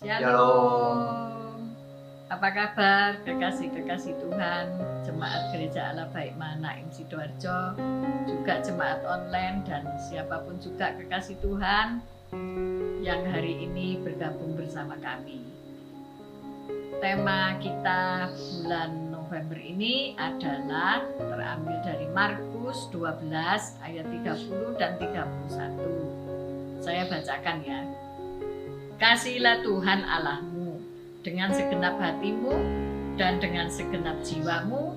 Shalom. Apa kabar kekasih-kekasih Tuhan, Jemaat Gereja Allah Baik Mana Sidoarjo, juga jemaat online dan siapapun juga kekasih Tuhan yang hari ini bergabung bersama kami. Tema kita bulan November ini adalah terambil dari Markus 12 ayat 30 dan 31. Saya bacakan ya. Kasihilah Tuhan Allahmu dengan segenap hatimu dan dengan segenap jiwamu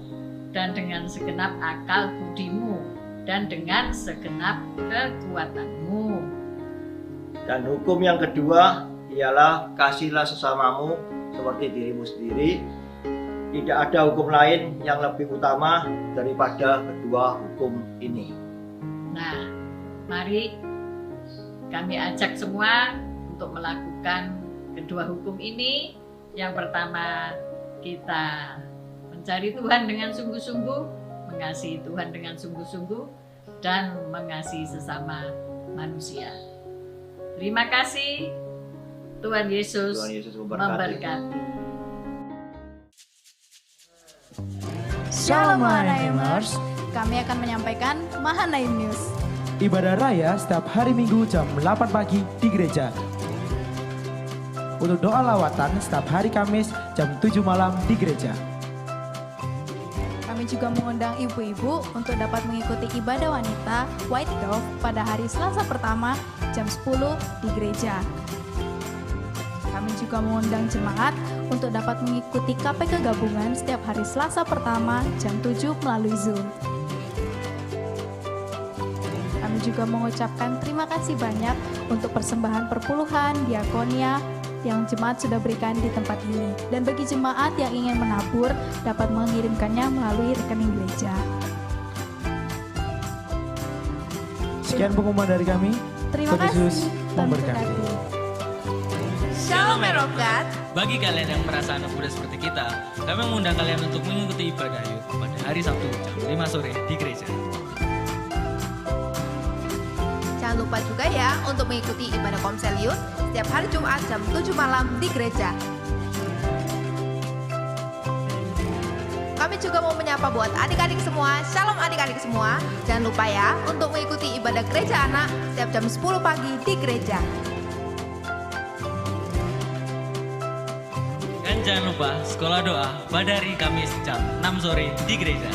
dan dengan segenap akal budimu dan dengan segenap kekuatanmu. Dan hukum yang kedua ialah kasihilah sesamamu seperti dirimu sendiri. Tidak ada hukum lain yang lebih utama daripada kedua hukum ini. Nah, mari kami ajak semua untuk melakukan kedua hukum ini. Yang pertama, kita mencari Tuhan dengan sungguh-sungguh, mengasihi Tuhan dengan sungguh-sungguh, dan mengasihi sesama manusia. Terima kasih. Tuhan Yesus memberkati. Shalom Mahanaimers, kami akan menyampaikan Mahanaim News. Ibadah raya setiap hari Minggu jam 8 pagi di gereja. Untuk doa lawatan setiap hari Kamis jam 7 malam di gereja. Kami juga mengundang ibu-ibu untuk dapat mengikuti ibadah wanita White Dove pada hari Selasa pertama jam 10 di gereja. Kami juga mengundang jemaat untuk dapat mengikuti KPK gabungan setiap hari Selasa pertama jam 7 melalui Zoom. Kami juga mengucapkan terima kasih banyak untuk persembahan perpuluhan, diakonia, yang jemaat sudah berikan di tempat ini. Dan bagi jemaat yang ingin menabur, dapat mengirimkannya melalui rekening gereja. Sekian pengumuman dari kami. Terima Tuhan kasih. Yesus memberkati. Shalom Merokat. Bagi kalian yang merasa anak muda seperti kita, kami mengundang kalian untuk mengikuti ibadah Yud pada hari Sabtu jam 5 sore di gereja. Jangan lupa juga ya untuk mengikuti ibadah Komsel Youth setiap hari Jumat jam 7 malam di gereja. Kami juga mau menyapa buat adik-adik semua. Shalom adik-adik semua. Jangan lupa ya untuk mengikuti ibadah gereja anak setiap jam 10 pagi di gereja. Dan jangan lupa sekolah doa pada hari Kamis jam 6 sore di gereja.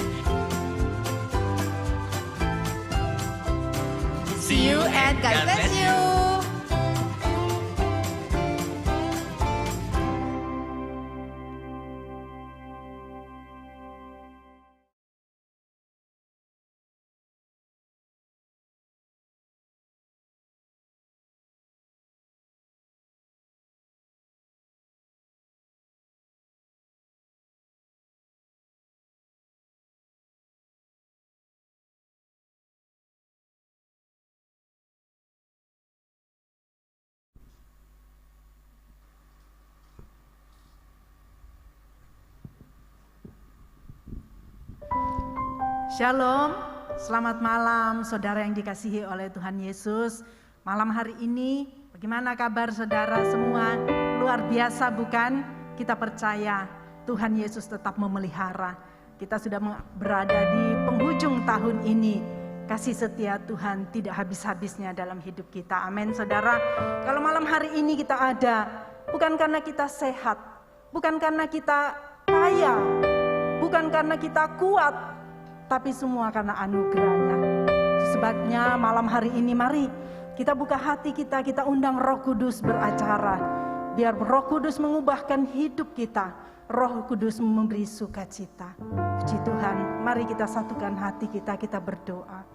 See you and God bless you. Shalom, selamat malam saudara yang dikasihi oleh Tuhan Yesus. Malam hari ini bagaimana kabar saudara semua? Luar biasa bukan? Kita percaya Tuhan Yesus tetap memelihara. Kita sudah berada di penghujung tahun ini. Kasih setia Tuhan tidak habis-habisnya dalam hidup kita. Amin saudara. Kalau malam hari ini kita ada, bukan karena kita sehat, bukan karena kita kaya, bukan karena kita kuat, tapi semua karena anugerahnya. Sebabnya malam hari ini mari kita buka hati kita undang Roh Kudus beracara. Biar Roh Kudus mengubahkan hidup kita. Roh Kudus memberi sukacita. Puji Tuhan, mari kita satukan hati kita berdoa.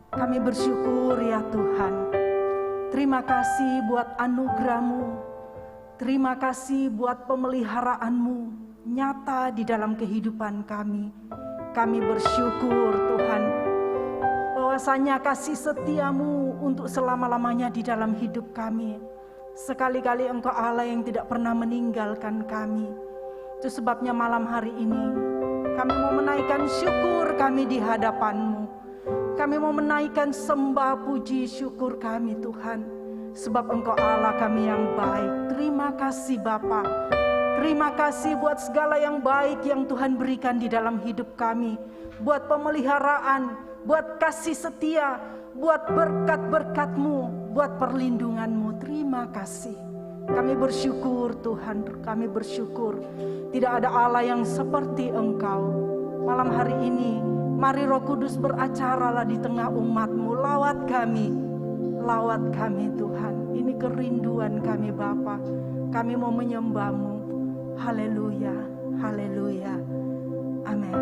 Kami bersyukur ya Tuhan. Terima kasih buat anugerah-Mu. Terima kasih buat pemeliharaanmu nyata di dalam kehidupan kami. Kami bersyukur Tuhan, bahwasanya kasih setiamu untuk selama-lamanya di dalam hidup kami. Sekali-kali Engkau Allah yang tidak pernah meninggalkan kami. Itu sebabnya malam hari ini kami mau menaikkan syukur kami di hadapan-Mu. Kami mau menaikkan sembah puji syukur kami Tuhan. sebab Engkau Allah kami yang baik. Terima kasih Bapa. Terima kasih buat segala yang baik yang Tuhan berikan di dalam hidup kami. Buat pemeliharaan, buat kasih setia, buat berkat-berkat-Mu, buat perlindungan-Mu. Terima kasih. Kami bersyukur Tuhan, kami bersyukur. Tidak ada Allah yang seperti Engkau. Malam hari ini, mari Roh Kudus beracaralah di tengah umat-Mu. Lawat kami Tuhan. Ini kerinduan kami Bapa. Kami mau menyembah-Mu. Haleluya, haleluya, amin.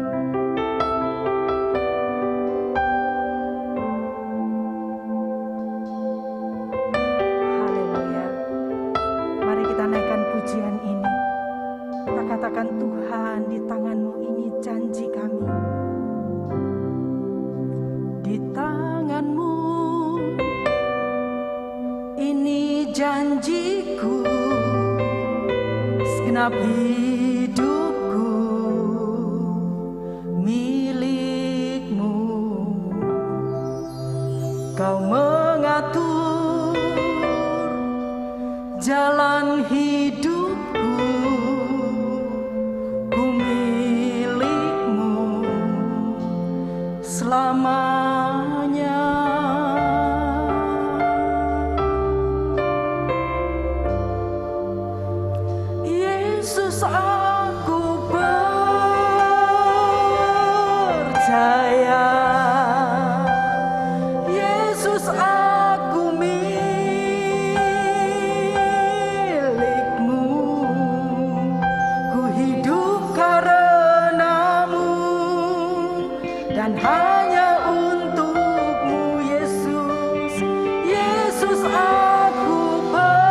Haleluya. Mari kita naikkan pujian ini. Kita katakan, Tuhan, di tangan-Mu ini janji kami. Di tangan-Mu ini janjiku, segenap hidupku milik-Mu. Kau mengatur jalan hidupku, ku milik-Mu selamanya. Yesus, aku percaya. Yesus, aku milik-Mu. Ku hidup karena-Mu dan hanya untuk-Mu, Yesus. Yesus, aku percaya.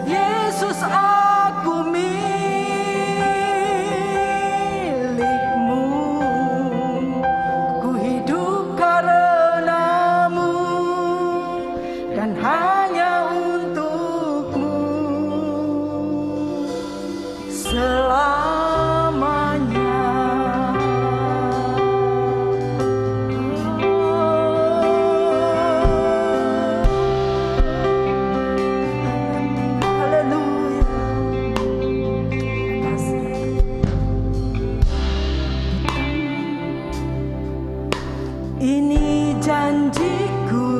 Yesus, aku milik-Mu. Ku hidup karena-Mu dan hanya untuk-Mu selamanya. Haleluya. Ini janjiku,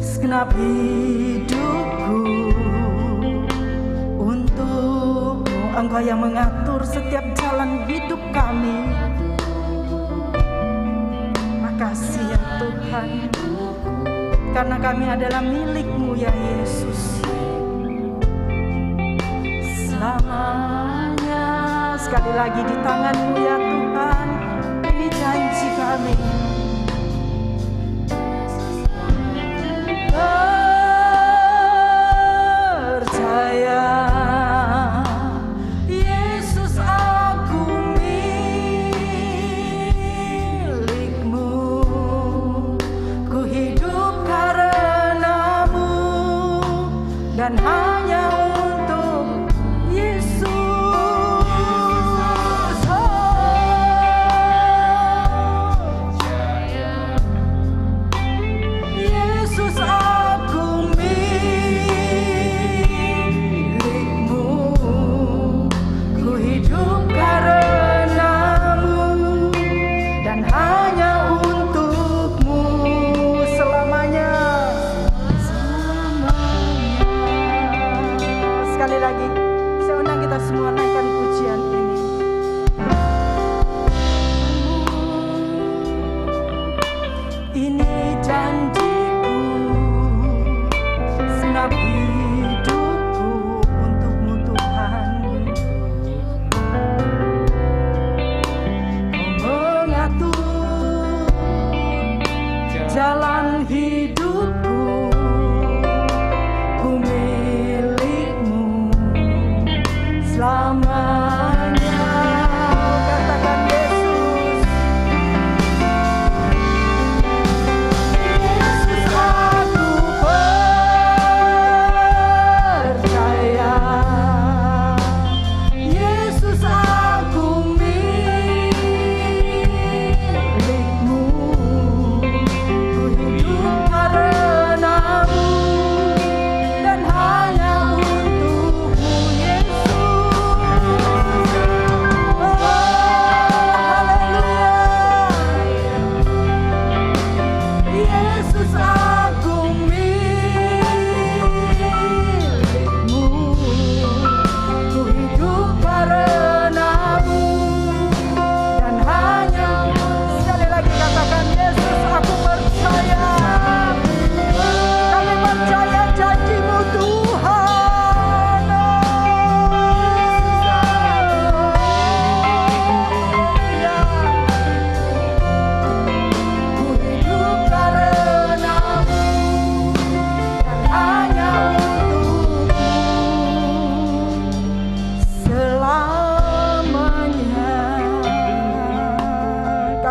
segenap hidupku untuk-Mu. Engkau yang mengatur setiap jalan hidup kami. Makasih ya Tuhan, karena kami adalah milik-Mu ya Yesus. Selamanya sekali lagi di tangan-Mu ya Tuhan. Ini janji kami. Percaya. Yesus, aku milik-Mu. Ku hidup karena-Mu dan hanya untuk Yesus. Oh,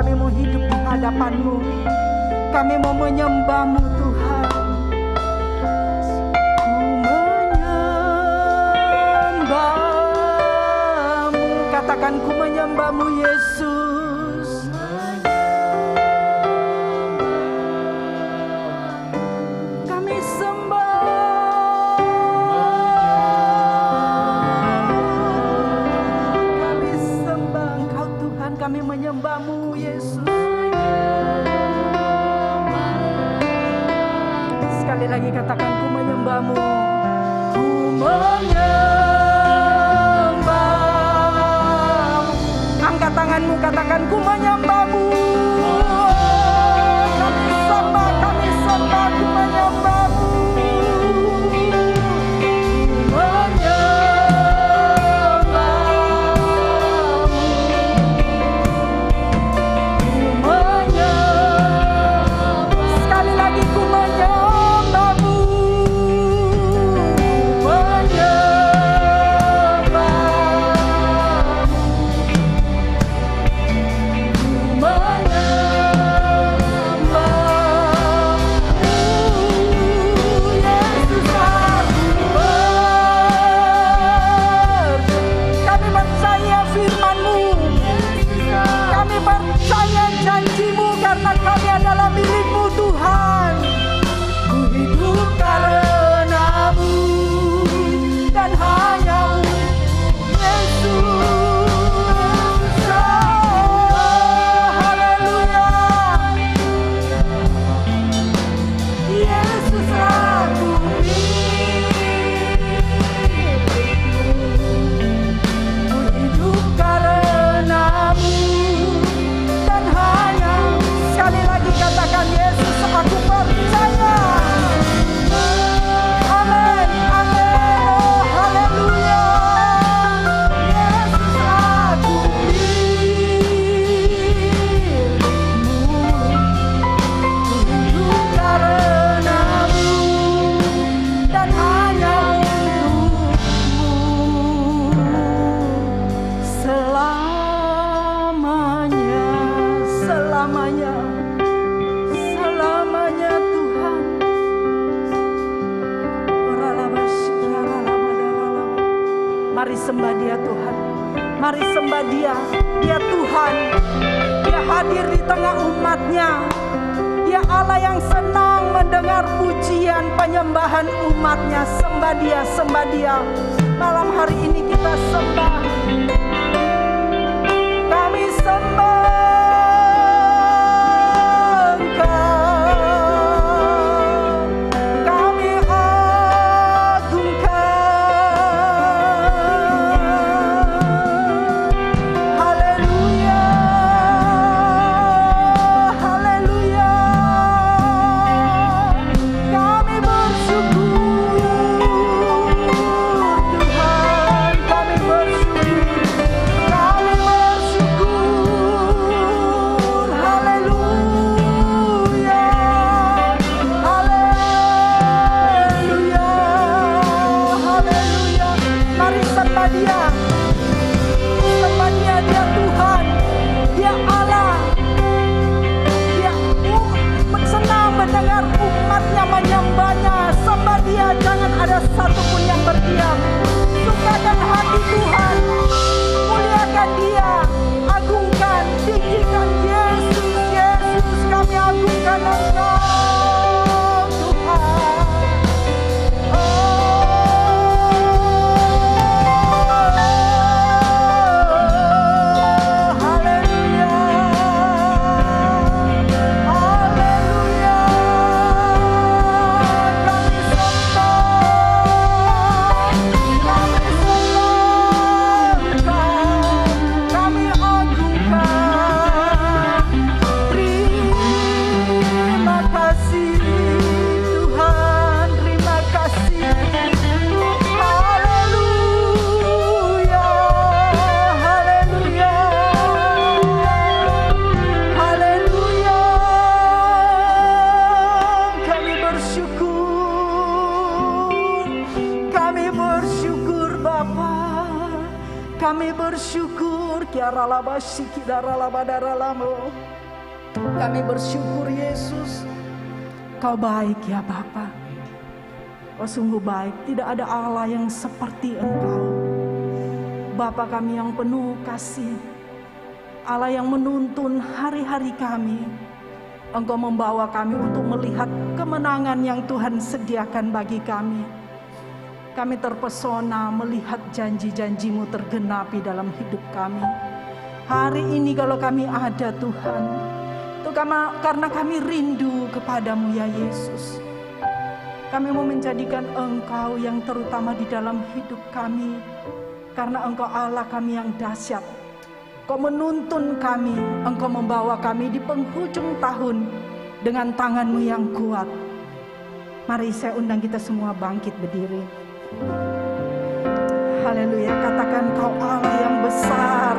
kami mau hidup di hadapan-Mu. Kami mau menyembah-Mu Tuhan. Ku menyembah-Mu. Katakan ku menyembah-Mu Yesus. Kami sembah. Kami sembah Engkau Tuhan. Kami menyembah-Mu Yesus. Sekali lagi katakan ku menyembah-Mu. Ku menyembah-Mu. Angkat tanganmu, katakan ku menyembah-Mu. Kami sembah, ku menyembah-Mu. Ku menyembah-Mu. Sekali lagi ku menyembah-Mu. Kami percaya firman-Mu. Kami percaya janji-Mu karena kami adalah milik-Mu Tuhan. Ku hidup karena-Mu dan hanya Yesus. Haleluya. Yesus aku milik-Mu. Ku hidup karena-Mu dan hanya. Sekali lagi katakan Yesus aku percaya. Amin, amin, oh haleluya. Yesus aku milik-Mu. Ku hidup karena-Mu dan hanya untuk-Mu. Selamanya, selamanya, selamanya Tuhan. Mari sembah Dia Tuhan. Mari sembah Dia. Dia Tuhan. Dia hadir di tengah umat-Nya. Dia Allah yang senang mendengar pujian penyembahan umat-Nya. Sembah Dia, sembah Dia. Malam hari ini kita sembah. Kami sembah Engkau. Kami agungkan. Haleluya. Haleluya. Kami bersyukur Tuhan. Kami bersyukur. Kami bersyukur Yesus, Kau baik ya Bapa. Kau sungguh baik, tidak ada Allah yang seperti Engkau. Bapa kami yang penuh kasih, Allah yang menuntun hari-hari kami. Engkau membawa kami untuk melihat kemenangan yang Tuhan sediakan bagi kami. Kami terpesona melihat janji-janji-Mu tergenapi dalam hidup kami. Hari ini kalau kami ada Tuhan, itu karena kami rindu kepadamu ya Yesus. Kami mau menjadikan Engkau yang terutama di dalam hidup kami. Karena Engkau Allah kami yang dahsyat. Kau menuntun kami, Engkau membawa kami di penghujung tahun dengan tangan-Mu yang kuat. Mari saya undang kita semua bangkit berdiri. Haleluya, katakan Kau Allah yang besar.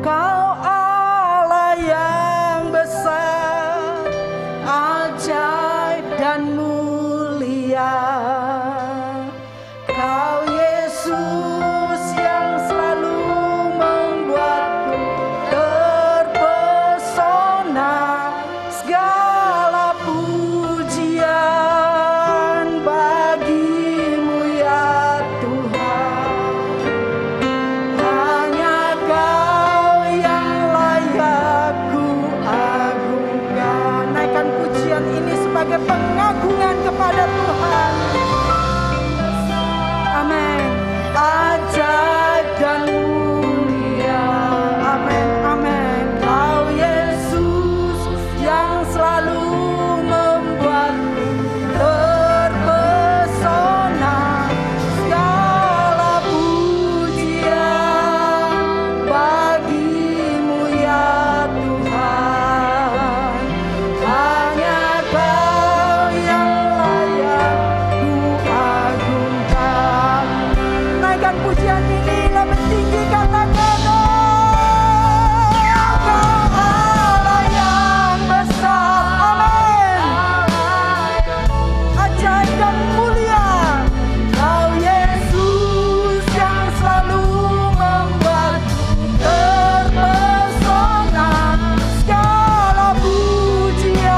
Kau Allah yang besar, ajaib dan mulia. Kau Yesus yang selalu membuatku terpesona. Segala pujian bagi-Mu ya Tuhan. Hanya Kau yang layak ku agungkan. Naikkan pujian ini sebagai pengagungan kepada Tuhan. Amin. Ajaib dan mulia. Amin, amin. Kau Yesus yang selalu membuatku terpesona. Segala pujian bagi-Mu ya Tuhan. Hanya Kau yang layak ku agungkan. Naikkan pujian ini lebih tinggi, katakan Kau Allah yang besar. Amin. Ajaib dan mulia. Kau Yesus yang selalu membuatku terpesona. Segala pujian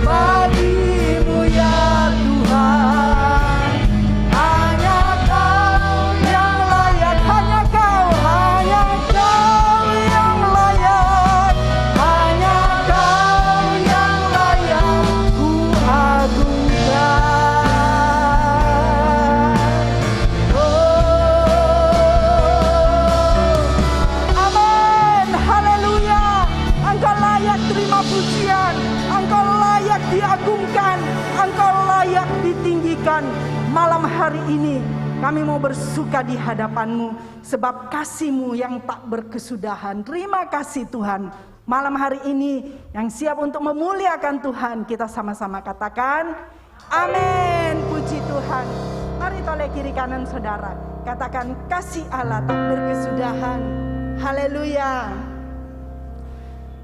bagi-Mu ya Tuhan. Hanya Kau yang layak, hanya Kau yang layak, hanya Kau yang layak ku agungkan. Amin, haleluya. Engkau layak terima pujian, Engkau layak diagungkan, Engkau layak ditinggikan. Malam hari ini kami mau bersuka di hadapan-Mu sebab kasih-Mu yang tak berkesudahan. Terima kasih Tuhan. Malam hari ini yang siap untuk memuliakan Tuhan, kita sama-sama katakan amin. Puji Tuhan. Mari toleh kiri kanan saudara, katakan kasih Allah tak berkesudahan. Haleluya.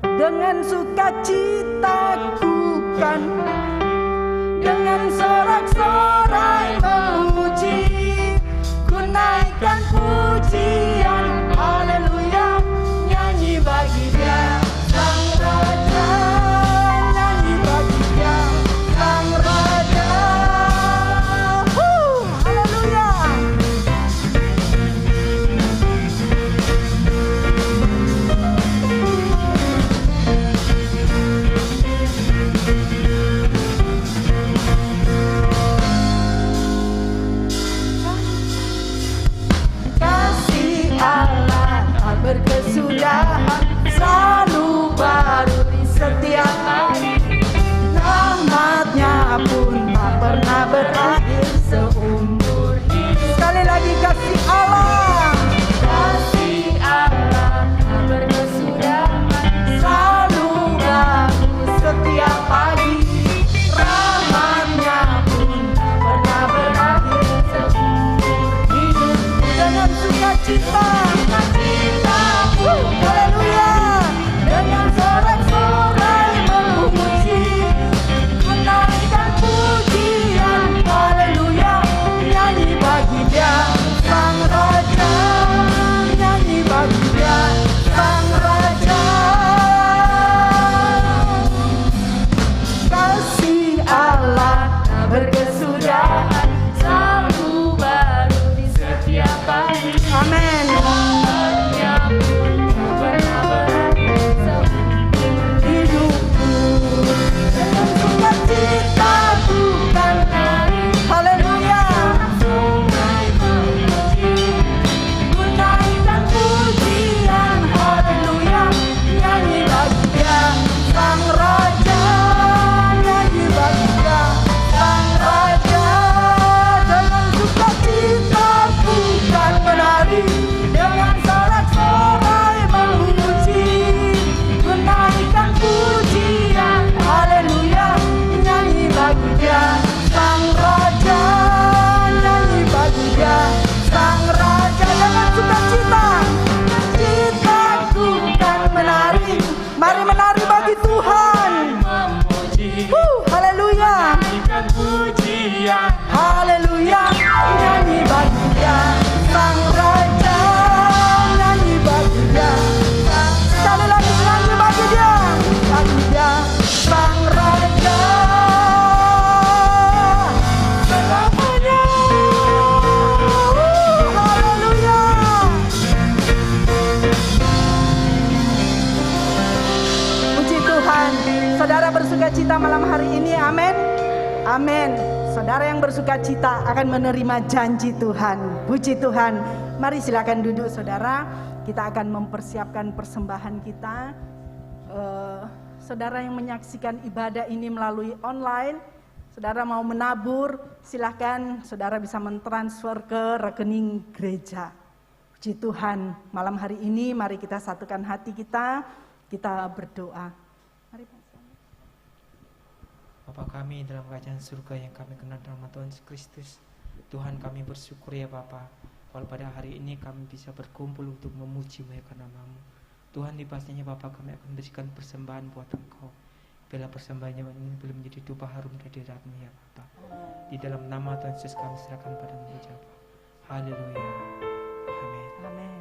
Dengan sukacita ku kan, dengan sorak-sorai memuji, ku naikkan pujian. Haleluya, nyanyi bagi Dia Sang Raja, nyanyi bagi Dia Sang Raja. Haleluya. bersukacita malam hari ini, amin. Amin. Saudara yang bersukacita akan menerima janji Tuhan. Puji Tuhan. Mari silakan duduk saudara. Kita akan mempersiapkan persembahan kita. Saudara yang menyaksikan ibadah ini melalui online, saudara mau menabur, silakan saudara bisa mentransfer ke rekening gereja. Puji Tuhan. Malam hari ini mari kita satukan hati kita berdoa. Mari Pak. Bapa kami dalam kerajaan surga yang kami kenal dalam Tuhan Yesus Kristus, Tuhan kami bersyukur ya Bapa, kalau pada hari ini kami bisa berkumpul untuk memuji muliakan nama-Mu. Tuhan di pastinya Bapa kami akan berikan persembahan buat Engkau. Bila persembahannya ini belum menjadi dupa harum dari hadirat-Mu ya Bapa. Di dalam nama Tuhan Yesus kami serahkan pada-Mu ya Bapa. Haleluya. Amin. Amin.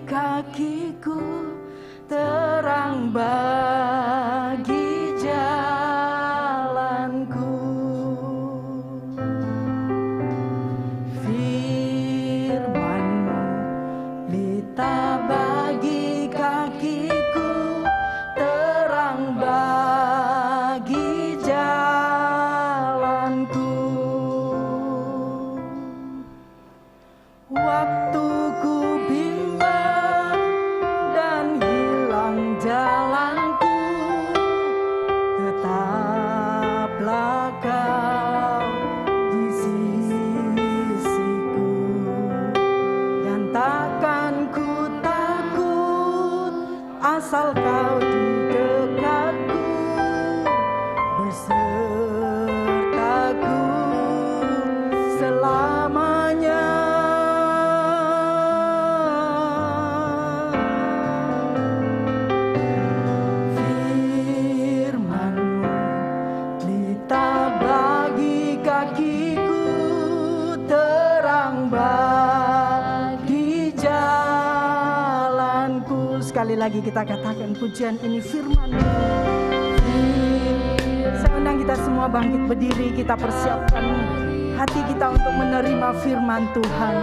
Kakiku terang bagi jalanku, firman-Mu lita bagi kakiku terang bagi jalanku. Waktu jalanku, tetaplah Kau di sisiku, dan takkan ku takut asal Kau di dekatku, besertaku selamanya. Sekali lagi kita katakan pujian ini firman-Mu. Saya undang kita semua bangkit berdiri, kita persiapkan hati kita untuk menerima firman Tuhan.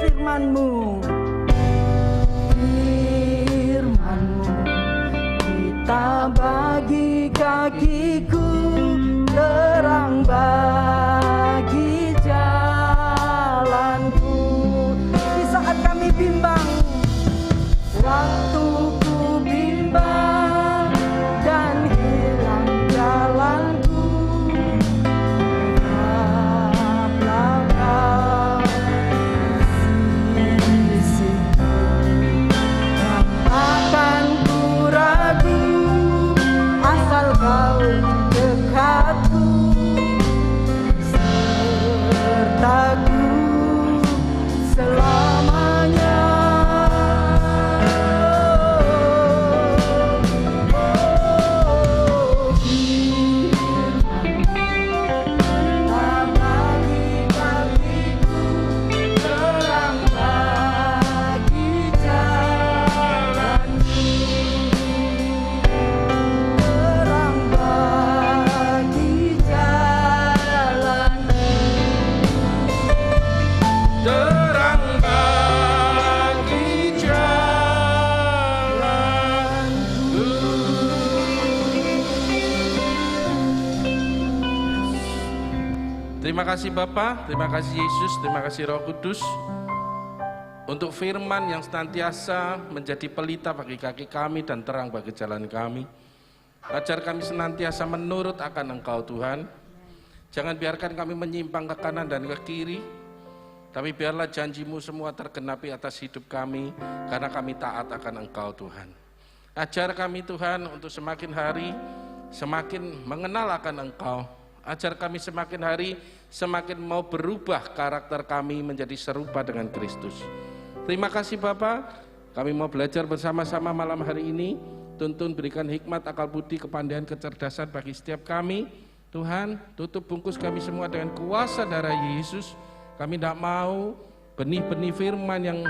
Firman-Mu, firman-Mu kita bagi kakiku terang bagi jalanku. Di saat kami bimbang, waktu ku bimbang dan hilang jalanku, tetaplah Kau di sisiku, dan akan ku ragu asal Kau dekatku, sertaku selamanya. Bagi kakiku terang bagi jalanku, terang bagi jalanku, terang bagi jalanku. Terima kasih Bapa, terima kasih Yesus, terima kasih Roh Kudus untuk firman yang senantiasa menjadi pelita bagi kaki kami dan terang bagi jalan kami. Ajar kami senantiasa menurut akan Engkau Tuhan. Jangan biarkan kami menyimpang ke kanan dan ke kiri, tapi biarlah janji-Mu semua tergenapi atas hidup kami, karena kami taat akan Engkau Tuhan. Ajar kami Tuhan untuk semakin hari semakin mengenal akan Engkau. Ajar kami semakin hari semakin mau berubah karakter kami menjadi serupa dengan Kristus. Terima kasih Bapa, kami mau belajar bersama-sama malam hari ini. Tuntun berikan hikmat, akal budi, kepandaian, kecerdasan bagi setiap kami. Tuhan, tutup bungkus kami semua dengan kuasa darah Yesus. Kami tidak mau benih-benih firman yang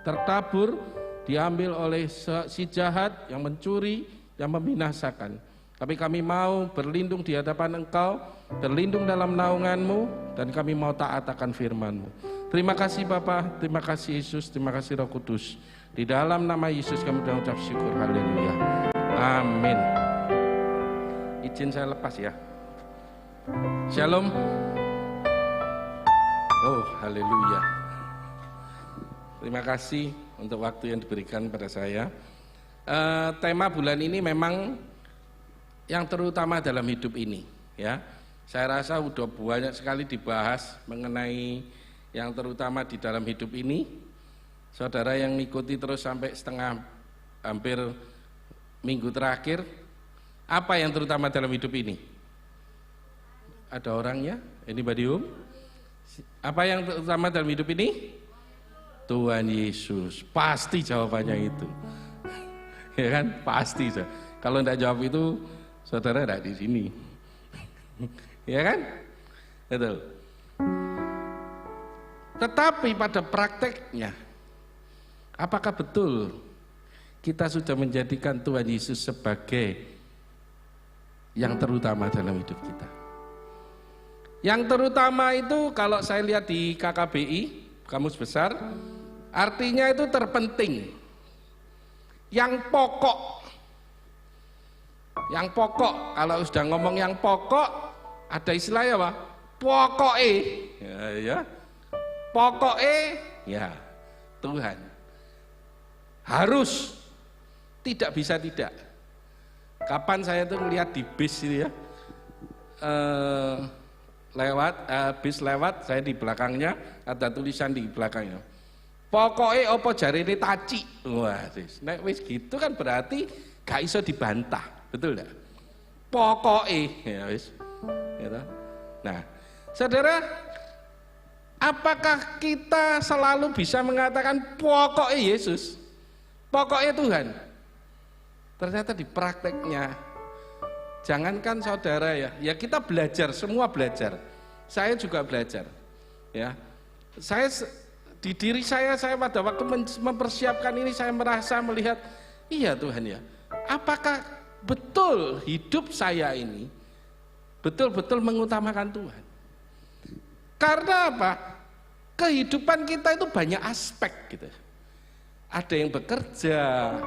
tertabur diambil oleh si jahat yang mencuri, yang membinasakan. Tapi kami mau berlindung di hadapan Engkau, berlindung dalam naungan-Mu, dan kami mau taat akan firman-Mu. Terima kasih Bapa, terima kasih Yesus, terima kasih Roh Kudus. Di dalam nama Yesus kami mengucap syukur, haleluya. Amin. Izin saya lepas ya. Shalom. Oh, haleluya. Terima kasih untuk waktu yang diberikan pada saya. Tema bulan ini memang yang terutama dalam hidup ini, ya. Saya rasa sudah banyak sekali dibahas mengenai yang terutama di dalam hidup ini. Saudara yang mengikuti terus sampai hampir minggu terakhir, apa yang terutama dalam hidup ini? Ada orangnya? Anybody home? Apa yang terutama dalam hidup ini? Tuhan Yesus. Pasti jawabannya itu. Ya kan? Pasti. Kalau tidak jawab itu, saudara tidak di sini. Ya kan? Betul. Tetapi pada prakteknya, apakah betul kita sudah menjadikan Tuhan Yesus sebagai yang terutama dalam hidup kita? Yang terutama itu kalau saya lihat di KKBI, Kamus Besar, artinya itu terpenting, yang pokok. Yang pokok, kalau sudah ngomong yang pokok, ada istilahnya apa? Pokoke, ya. Pokoke, ya Tuhan. Harus, tidak bisa tidak. Kapan saya tuh melihat di bis ini ya, bis lewat, saya di belakangnya ada tulisan di belakangnya. Pokoknya opo jarene taci. Wah, nek wis gitu kan berarti gak iso dibantah, betul enggak? Pokoknya, ya wis. Gitu. Nah, saudara, apakah kita selalu bisa mengatakan pokoknya Yesus, pokoknya Tuhan? Ternyata di prakteknya, jangankan saudara ya kita belajar, semua belajar. Saya juga belajar. Ya, saya di diri saya pada waktu mempersiapkan ini saya merasa melihat, iya Tuhan ya, apakah betul hidup saya ini betul-betul mengutamakan Tuhan? Karena apa? Kehidupan kita itu banyak aspek gitu. Ada yang bekerja,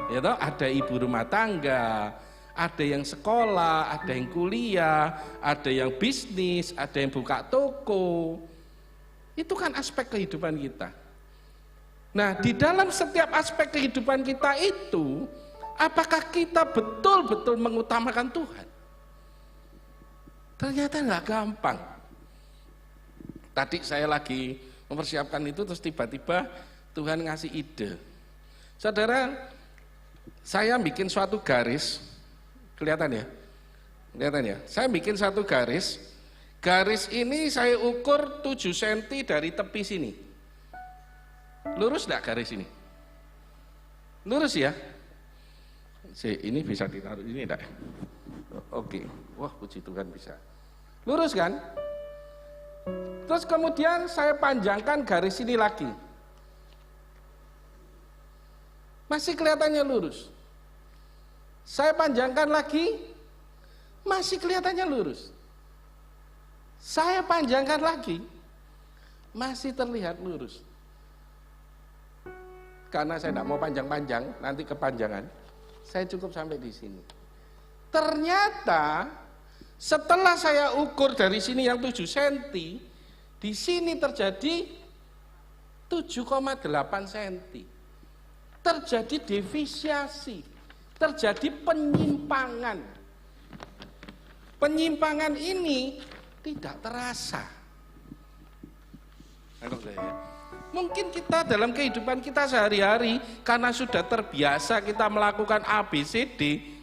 ya toh, ada ibu rumah tangga, ada yang sekolah, ada yang kuliah, ada yang bisnis, ada yang buka toko. Itu kan aspek kehidupan kita. Nah, di dalam setiap aspek kehidupan kita itu, apakah kita betul-betul mengutamakan Tuhan? Ternyata nggak gampang. Tadi saya lagi mempersiapkan itu, terus tiba-tiba Tuhan ngasih ide. Saudara, saya bikin suatu garis, kelihatan ya? Kelihatan ya? Saya bikin satu garis, garis ini saya ukur 7 cm dari tepi sini. Lurus enggak garis ini? Lurus ya? Ini bisa ditaruh ini enggak? Oke, wah puji Tuhan bisa. Lurus kan? Terus kemudian saya panjangkan garis ini lagi. Masih kelihatannya lurus. Saya panjangkan lagi, masih kelihatannya lurus. Saya panjangkan lagi, masih terlihat lurus. Karena saya tidak mau panjang-panjang, nanti kepanjangan, saya cukup sampai di sini. Ternyata setelah saya ukur dari sini yang 7 cm, di sini terjadi 7,8 cm. Terjadi devisiasi, terjadi penyimpangan. Penyimpangan ini tidak terasa. Mungkin kita dalam kehidupan kita sehari-hari, karena sudah terbiasa kita melakukan ABCD,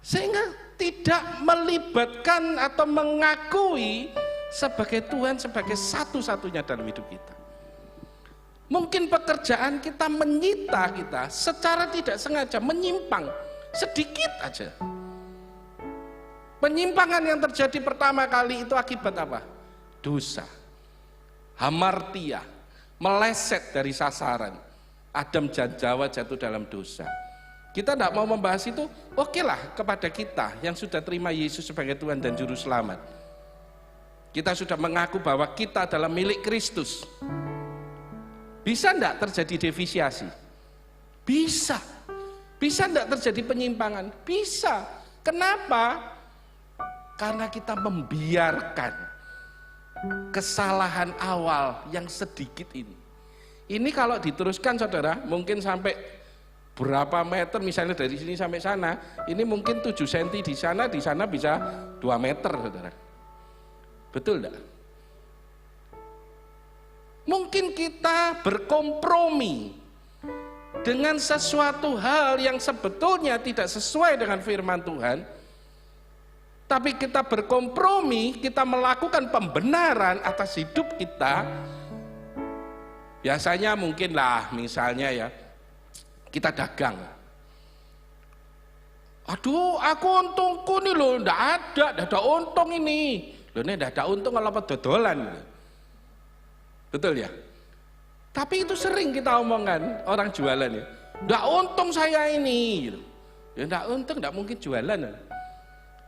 sehingga tidak melibatkan atau mengakui sebagai Tuhan sebagai satu-satunya dalam hidup kita. Mungkin pekerjaan kita menyita kita secara tidak sengaja, menyimpang sedikit aja. Penyimpangan yang terjadi pertama kali itu akibat apa? Dosa. hamartia, meleset dari sasaran. Adam dan Hawa jatuh dalam dosa. Kita tidak mau membahas itu, okelah kepada kita yang sudah terima Yesus sebagai Tuhan dan Juru Selamat. Kita sudah mengaku bahwa kita adalah milik Kristus. Bisa tidak terjadi devisiasi? Bisa. Bisa tidak terjadi penyimpangan? Bisa. Kenapa? Karena kita membiarkan kesalahan awal yang sedikit ini. Ini kalau diteruskan saudara, mungkin sampai berapa meter, misalnya dari sini sampai sana, ini mungkin 7 cm di sana bisa 2 meter saudara. Betul enggak? Mungkin kita berkompromi dengan sesuatu hal yang sebetulnya tidak sesuai dengan firman Tuhan, tapi kita berkompromi, kita melakukan pembenaran atas hidup kita. Biasanya mungkin lah, misalnya ya, kita dagang. Aduh, aku untungku nih loh, enggak ada untung ini. Loh ini enggak ada untung kalau dodolan. Betul ya? Tapi itu sering kita omongkan orang jualan ya. Enggak untung saya ini. Ya enggak untung, enggak mungkin jualan.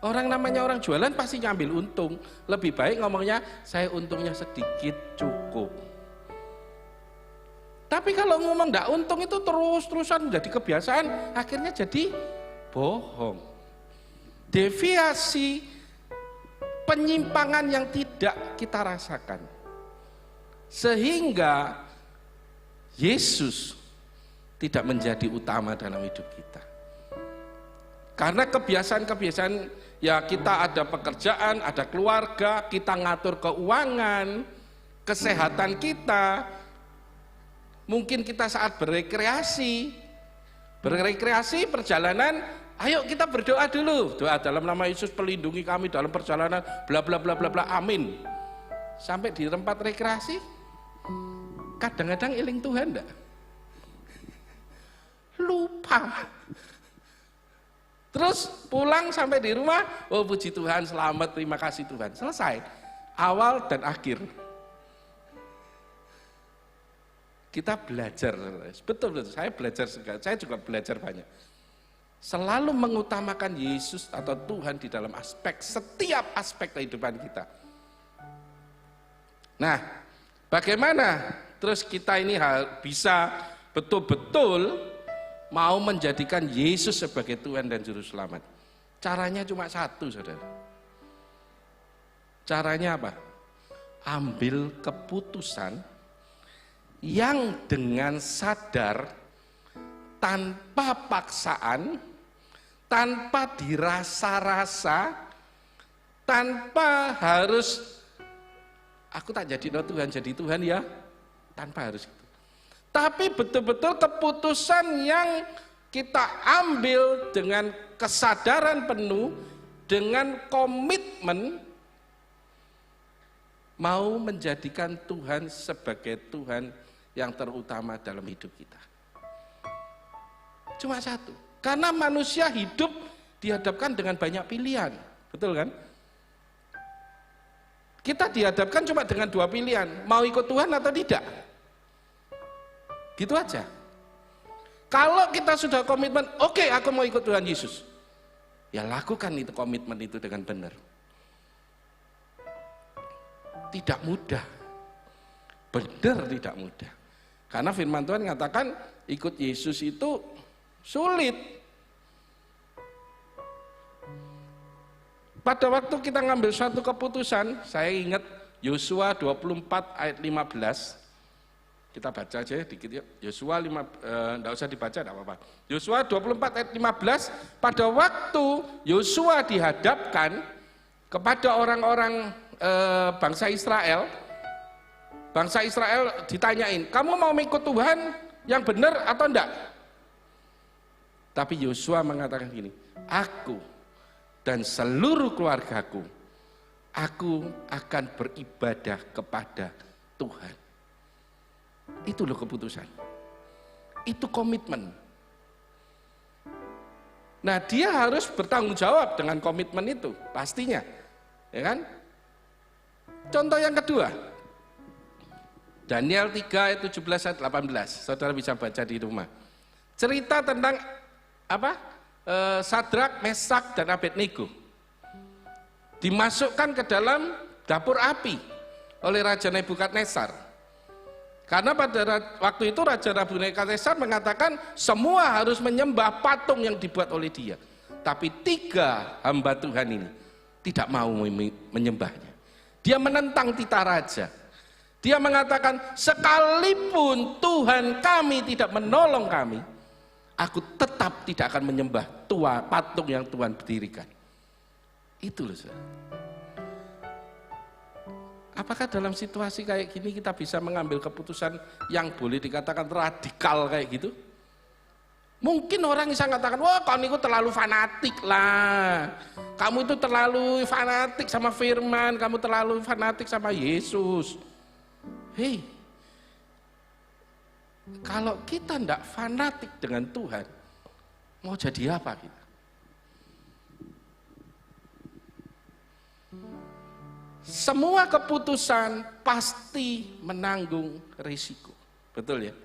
Orang namanya orang jualan pasti ngambil untung. Lebih baik ngomongnya, saya untungnya sedikit cukup. Tapi kalau ngomong enggak untung itu terus-terusan jadi kebiasaan, akhirnya jadi bohong. Deviasi, penyimpangan yang tidak kita rasakan. Sehingga Yesus tidak menjadi utama dalam hidup kita. Karena kebiasaan-kebiasaan, ya kita ada pekerjaan, ada keluarga, kita ngatur keuangan, kesehatan kita. Mungkin kita saat berrekreasi perjalanan, ayo kita berdoa dulu. Doa dalam nama Yesus, pelindungi kami dalam perjalanan, bla bla bla bla bla, amin. Sampai di tempat rekreasi, kadang-kadang eling Tuhan enggak? Lupa. Terus pulang sampai di rumah, oh puji Tuhan, selamat, terima kasih Tuhan. Selesai. Awal dan akhir. Kita belajar, betul, saya belajar segala, saya juga belajar banyak. Selalu mengutamakan Yesus atau Tuhan di dalam setiap aspek kehidupan kita. Nah, bagaimana terus kita ini bisa betul-betul mau menjadikan Yesus sebagai Tuhan dan Juru Selamat? Caranya cuma satu, saudara. Caranya apa? Ambil keputusan yang dengan sadar, tanpa paksaan, tanpa dirasa-rasa, tanpa harus aku tak jadi Tuhan, jadi Tuhan ya, tanpa harus itu. Tapi betul-betul keputusan yang kita ambil dengan kesadaran penuh, dengan komitmen mau menjadikan Tuhan sebagai Tuhan yang terutama dalam hidup kita. Cuma satu, karena manusia hidup dihadapkan dengan banyak pilihan, betul kan? Kita dihadapkan cuma dengan 2 pilihan, mau ikut Tuhan atau tidak. Gitu aja. Kalau kita sudah komitmen, oke, aku mau ikut Tuhan Yesus, ya lakukan itu komitmen itu dengan benar. Tidak mudah, benar tidak mudah. Karena firman Tuhan mengatakan ikut Yesus itu sulit. Pada waktu kita ngambil suatu keputusan, saya ingat Yosua 24 ayat 15. Kita baca aja dikit ya. Yosua 5, enggak usah dibaca, enggak apa-apa. Yosua 24 ayat 15, pada waktu Yosua dihadapkan kepada orang-orang bangsa Israel ditanyain, kamu mau ikut Tuhan yang benar atau enggak? Tapi Yosua mengatakan gini, aku dan seluruh keluargaku, aku akan beribadah kepada Tuhan. Itu loh keputusan, itu komitmen. Nah, dia harus bertanggung jawab dengan komitmen itu, pastinya, ya kan? Contoh yang kedua, Daniel 3 ayat 17 ayat 18. Saudara bisa baca di rumah. Cerita tentang apa? Sadrak, Mesak, dan Abednego dimasukkan ke dalam dapur api oleh Raja Nebukadnezar. Karena pada waktu itu Raja Nebukadnezar mengatakan semua harus menyembah patung yang dibuat oleh dia. Tapi 3 hamba Tuhan ini tidak mau menyembahnya. Dia menentang titah raja. Dia mengatakan, sekalipun Tuhan kami tidak menolong kami, aku tetap tidak akan menyembah patung yang Tuhan berdirikan. Itu loh, saudara. Apakah dalam situasi kayak gini kita bisa mengambil keputusan yang boleh dikatakan radikal kayak gitu? Mungkin orang bisa mengatakan, wah kamu itu terlalu fanatik lah. Kamu itu terlalu fanatik sama firman, kamu terlalu fanatik sama Yesus. Hei, kalau kita tidak fanatik dengan Tuhan, mau jadi apa kita? Semua keputusan pasti menanggung risiko, betul ya?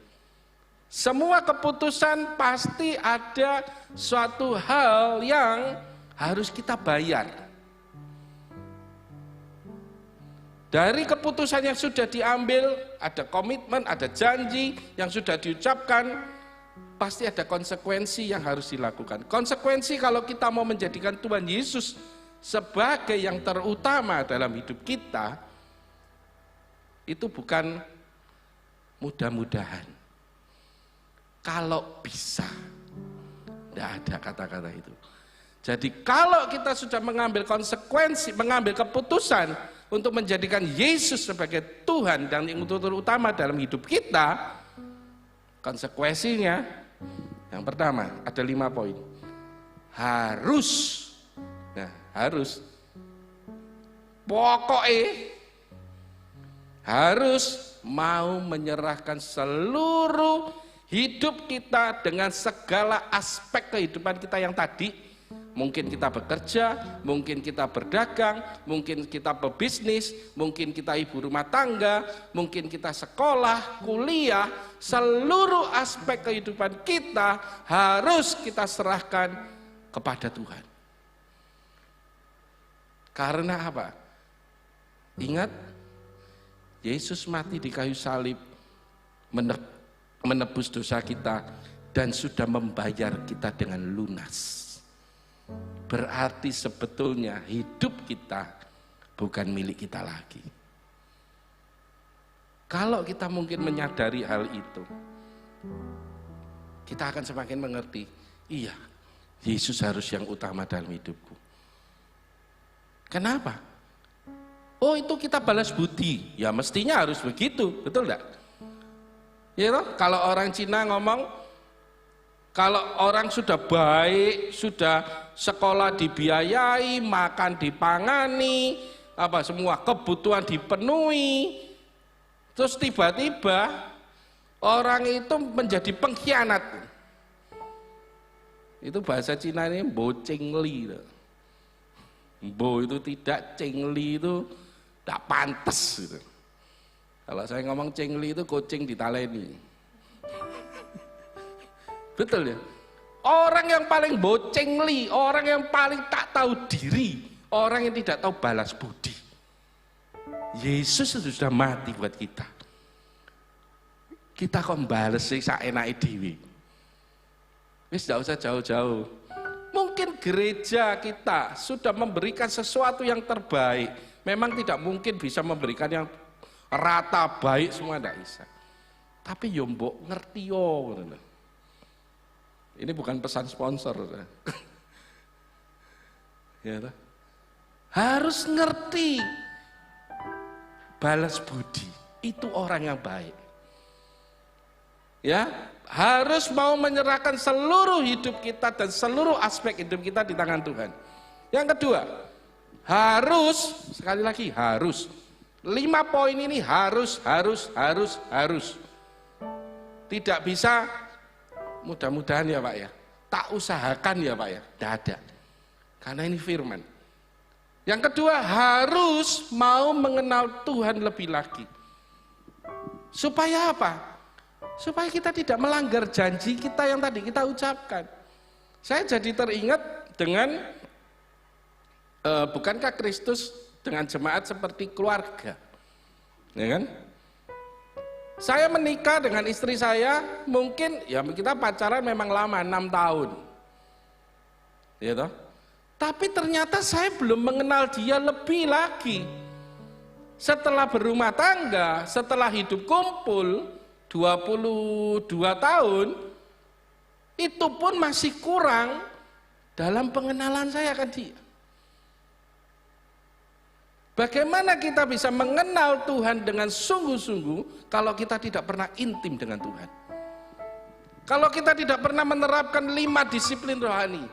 Semua keputusan pasti ada suatu hal yang harus kita bayar. Dari keputusan yang sudah diambil, ada komitmen, ada janji yang sudah diucapkan, pasti ada konsekuensi yang harus dilakukan. Konsekuensi kalau kita mau menjadikan Tuhan Yesus sebagai yang terutama dalam hidup kita, itu bukan mudah-mudahan. Kalau bisa, tidak ada kata-kata itu. Jadi kalau kita sudah mengambil konsekuensi, mengambil keputusan untuk menjadikan Yesus sebagai Tuhan dan yang terutama dalam hidup kita, konsekuensinya yang pertama ada 5 poin. Harus pokoknya harus mau menyerahkan seluruh hidup kita dengan segala aspek kehidupan kita yang tadi. Mungkin kita bekerja, mungkin kita berdagang, mungkin kita berbisnis, mungkin kita ibu rumah tangga, mungkin kita sekolah, kuliah, seluruh aspek kehidupan kita harus kita serahkan kepada Tuhan. Karena apa? Ingat, Yesus mati di kayu salib menebus dosa kita dan sudah membayar kita dengan lunas. Berarti sebetulnya hidup kita bukan milik kita lagi. Kalau kita mungkin menyadari hal itu, kita akan semakin mengerti, iya, Yesus harus yang utama dalam hidupku. Kenapa? Oh, itu kita balas budi. Ya mestinya harus begitu, betul enggak? Ya toh? Kalau orang Cina ngomong, kalau orang sudah baik, sudah sekolah dibiayai, makan dipangani, apa semua kebutuhan dipenuhi, terus tiba-tiba orang itu menjadi pengkhianat. Itu bahasa Cina ini bo cengli. Bo itu tidak, cengli itu tidak pantas gitu. Kalau saya ngomong cengli itu kucing ditaleni. Betul ya? Orang yang paling bocengli, orang yang paling tak tahu diri, orang yang tidak tahu balas budi. Yesus sudah mati buat kita. Kita kok balas sih saenake dhewe. Wis tidak usah jauh-jauh. Mungkin gereja kita sudah memberikan sesuatu yang terbaik. Memang tidak mungkin bisa memberikan yang rata baik semua, tidak bisa. Tapi yo mbok ngerti yo. Ini bukan pesan sponsor. Ya, harus ngerti balas budi. Itu orang yang baik. Ya, harus mau menyerahkan seluruh hidup kita dan seluruh aspek hidup kita di tangan Tuhan. Yang kedua, harus, sekali lagi harus. 5 poin ini harus. Tidak bisa mudah-mudahan ya Pak ya, tak usahakan ya Pak ya, tidak ada. Karena ini firman. Yang kedua, harus mau mengenal Tuhan lebih lagi. Supaya apa? Supaya kita tidak melanggar janji kita yang tadi kita ucapkan. Saya jadi teringat dengan bukankah Kristus dengan jemaat seperti keluarga, ya kan? Saya menikah dengan istri saya, mungkin ya kita pacaran memang lama, 6 tahun, ya toh? Tapi ternyata saya belum mengenal dia lebih lagi. Setelah berumah tangga, setelah hidup kumpul 22 tahun, itu pun masih kurang dalam pengenalan saya akan dia. Bagaimana kita bisa mengenal Tuhan dengan sungguh-sungguh kalau kita tidak pernah intim dengan Tuhan? Kalau kita tidak pernah menerapkan 5 disiplin rohani.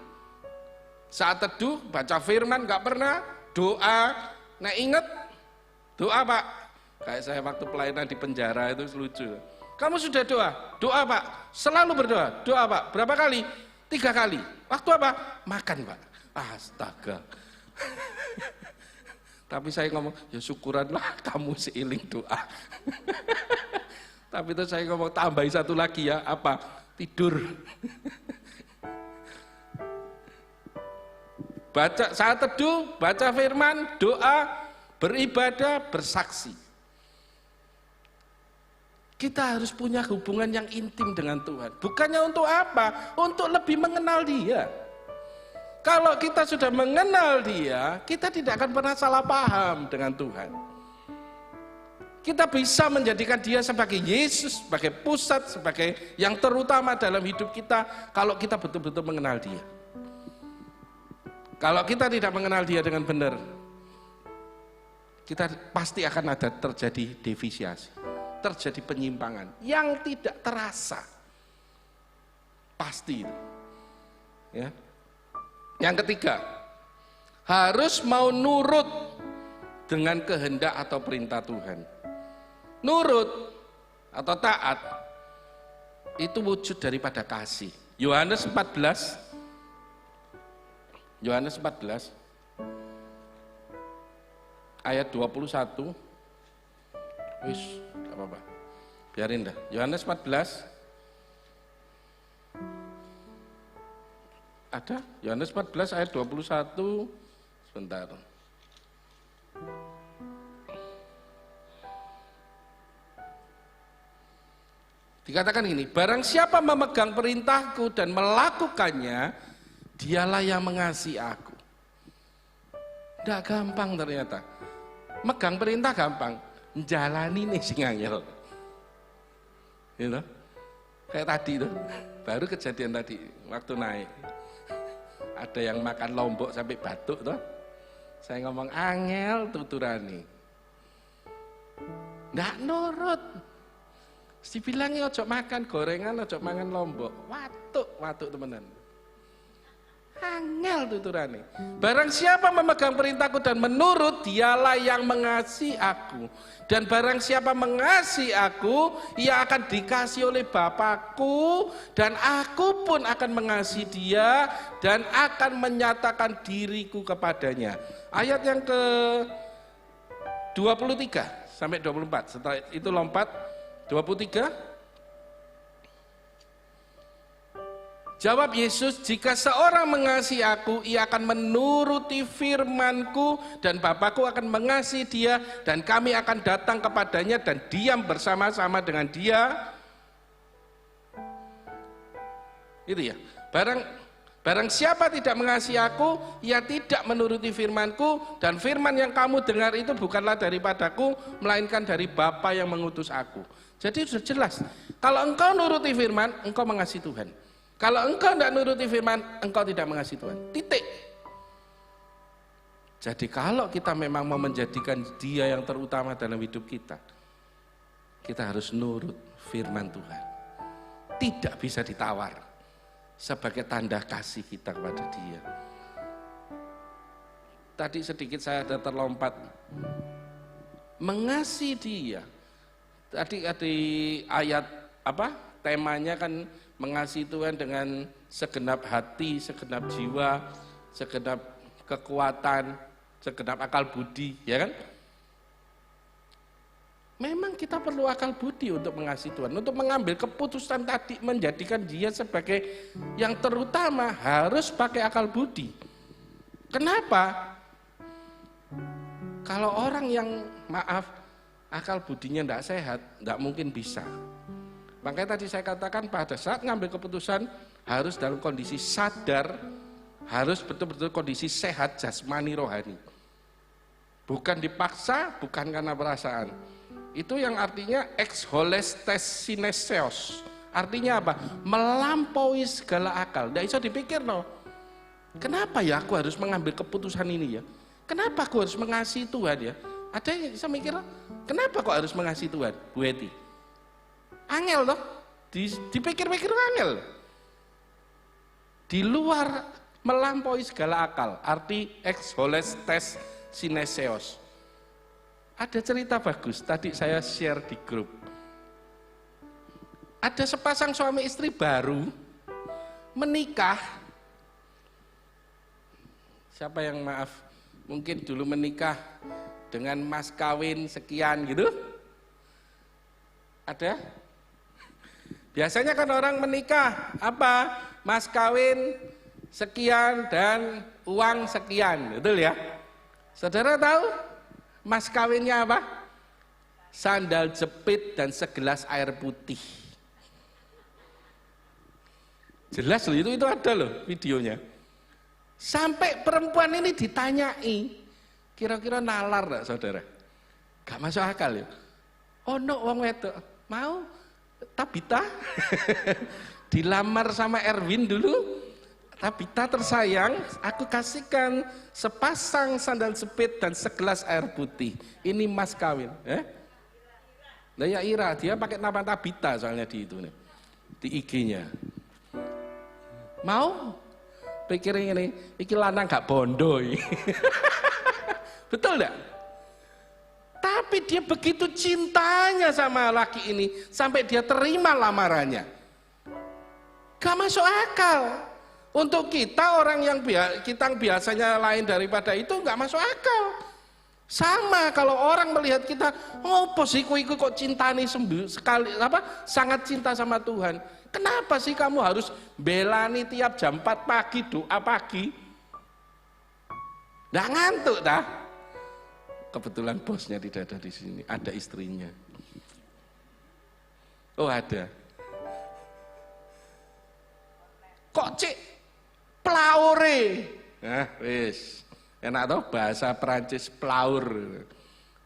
Saat teduh, baca firman, gak pernah. Doa, nah ingat, doa Pak. Kayak saya waktu pelayanan di penjara itu lucu. Kamu sudah doa? Doa Pak. Selalu berdoa. Doa Pak. Berapa kali? 3 kali. Waktu apa? Makan Pak. Astaga. Tapi saya ngomong, ya syukuranlah kamu seiling doa. Tapi itu saya ngomong, tambahin 1 lagi ya, apa? Tidur. Baca saat teduh, baca firman, doa, beribadah, bersaksi. Kita harus punya hubungan yang intim dengan Tuhan. Bukannya untuk apa? Untuk lebih mengenal Dia. Kalau kita sudah mengenal Dia, kita tidak akan pernah salah paham dengan Tuhan. Kita bisa menjadikan Dia sebagai Yesus, sebagai pusat, sebagai yang terutama dalam hidup kita, kalau kita betul-betul mengenal Dia. Kalau kita tidak mengenal Dia dengan benar, kita pasti akan ada terjadi devisiasi, terjadi penyimpangan yang tidak terasa. Pasti itu. Ya. Yang ketiga, harus mau nurut dengan kehendak atau perintah Tuhan. Nurut atau taat itu wujud daripada kasih. Yohanes 14 ayat 21. Wis, enggak apa-apa. Biarin dah. Yohanes 14 ada? Yohanes 14 ayat 21. Sebentar. Dikatakan gini, barang siapa memegang perintahku dan melakukannya, dialah yang mengasihi aku. Tidak gampang ternyata. Megang perintah gampang, menjalani nih sing angel. Gitu. Kayak tadi tuh, baru kejadian tadi waktu naik. Ada yang makan lombok sampai batuk tuh. Saya ngomong angel tuturani. Nggak nurut. Dibilangnya ojo makan gorengan, ojo makan lombok. Watuk temenan. Angel tuturani. Barang siapa memegang perintahku dan menurut, dialah yang mengasihi aku. Dan barang siapa mengasihi aku, ia akan dikasihi oleh Bapakku, dan aku pun akan mengasihi dia dan akan menyatakan diriku kepadanya. Ayat yang ke 23 sampai 24. Setelah itu lompat 23. Jawab Yesus, jika seorang mengasihi aku, ia akan menuruti firman-Ku, dan Bapa-Ku akan mengasihi dia, dan kami akan datang kepadanya dan diam bersama-sama dengan dia. Itu ya. Barang siapa tidak mengasihi aku, ia tidak menuruti firman-Ku, dan firman yang kamu dengar itu bukanlah daripadaku, melainkan dari Bapa yang mengutus aku. Jadi sudah jelas, kalau engkau nuruti firman, engkau mengasihi Tuhan. Kalau engkau tidak nuruti firman, engkau tidak mengasihi Tuhan. Titik. Jadi kalau kita memang mau menjadikan dia yang terutama dalam hidup kita, kita harus nurut firman Tuhan. Tidak bisa ditawar sebagai tanda kasih kita kepada dia. Tadi sedikit saya ada terlompat. Mengasihi dia. Tadi ayat apa? Temanya kan mengasihi Tuhan dengan segenap hati, segenap jiwa, segenap kekuatan, segenap akal budi, ya kan? Memang kita perlu akal budi untuk mengasihi Tuhan, untuk mengambil keputusan tadi menjadikan dia sebagai yang terutama harus pakai akal budi. Kenapa? Kalau orang yang akal budinya tidak sehat, tidak mungkin bisa. Makanya tadi saya katakan pada saat ngambil keputusan harus dalam kondisi sadar, harus betul-betul kondisi sehat jasmani rohani. Bukan dipaksa, bukan karena perasaan. Itu yang artinya ex holestes sineseos. Artinya apa? Melampaui segala akal. Tidak bisa dipikir no. Kenapa ya aku harus mengambil keputusan ini ya? Kenapa aku harus mengasihi Tuhan ya? Ada yang bisa mikir, kenapa kok harus mengasihi Tuhan? Bu Eti. Angel loh. Dipikir-pikir angel. Di luar melampaui segala akal. Arti ex holestes sineseos. Ada cerita bagus, tadi saya share di grup. Ada sepasang suami istri baru menikah. Siapa yang mungkin dulu menikah dengan mas kawin sekian gitu? Ada? Biasanya kan orang menikah apa? Mas kawin sekian dan uang sekian, betul ya? Saudara tahu? Mas kawinnya apa? Sandal jepit dan segelas air putih. Jelas loh, itu ada loh videonya. Sampai perempuan ini ditanyai, kira-kira nalar enggak saudara? Gak masuk akal ya. Oh no, wong wedok mau Tabita dilamar sama Erwin dulu. Tabita tersayang, aku kasihkan sepasang sandal jepit dan segelas air putih. Ini mas kawin. Nah ya Ira, dia pakai nama Tabita soalnya di itu nih, di IG-nya. Mau? Pikirin ini, iki lanang gak bondo. Betul enggak? Tapi dia begitu cintanya sama laki ini sampai dia terima lamarannya. Gak masuk akal. Untuk kita orang yang kita biasanya lain daripada itu nggak masuk akal. Sama kalau orang melihat kita, oh posiku kok cintani sekali sangat cinta sama Tuhan. Kenapa sih kamu harus belani tiap jam 4 pagi doa pagi? Nggak ngantuk dah. Kebetulan bosnya tidak ada di sini, ada istrinya. Oh ada. Kok cik plaure? Nah, wis. Enak toh bahasa Perancis plaur.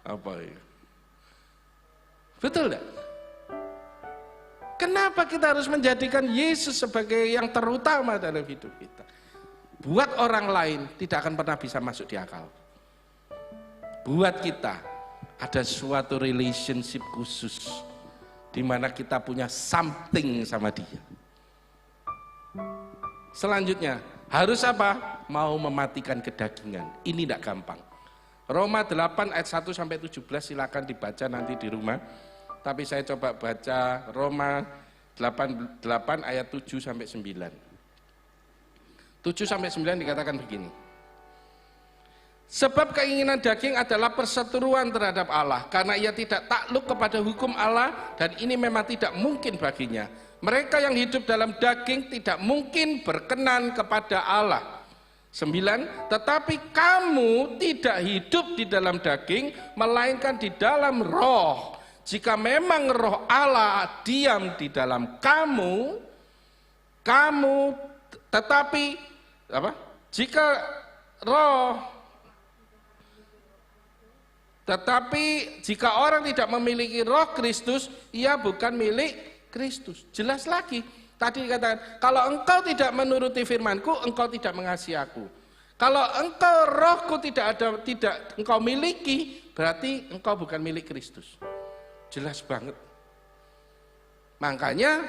Apa ya? Betul enggak? Kenapa kita harus menjadikan Yesus sebagai yang terutama dalam hidup kita? Buat orang lain tidak akan pernah bisa masuk di akal. Buat kita ada suatu relationship khusus di mana kita punya something sama dia. Selanjutnya, harus apa? Mau mematikan kedagingan. Ini tidak gampang. Roma 8 ayat 1 sampai 17 silakan dibaca nanti di rumah. Tapi saya coba baca Roma 8 ayat 7 sampai 9. 7 sampai 9 dikatakan begini. Sebab keinginan daging adalah perseteruan terhadap Allah, karena ia tidak takluk kepada hukum Allah dan ini memang tidak mungkin baginya. Mereka yang hidup dalam daging tidak mungkin berkenan kepada Allah. 9. Tetapi kamu tidak hidup di dalam daging, melainkan di dalam roh. Jika memang roh Allah diam di dalam kamu tetapi apa? Jika orang tidak memiliki roh Kristus, ia bukan milik Kristus. Jelas lagi. Tadi dikatakan, kalau engkau tidak menuruti firmanku, engkau tidak mengasihi aku. Kalau engkau rohku tidak engkau miliki, berarti engkau bukan milik Kristus. Jelas banget. Makanya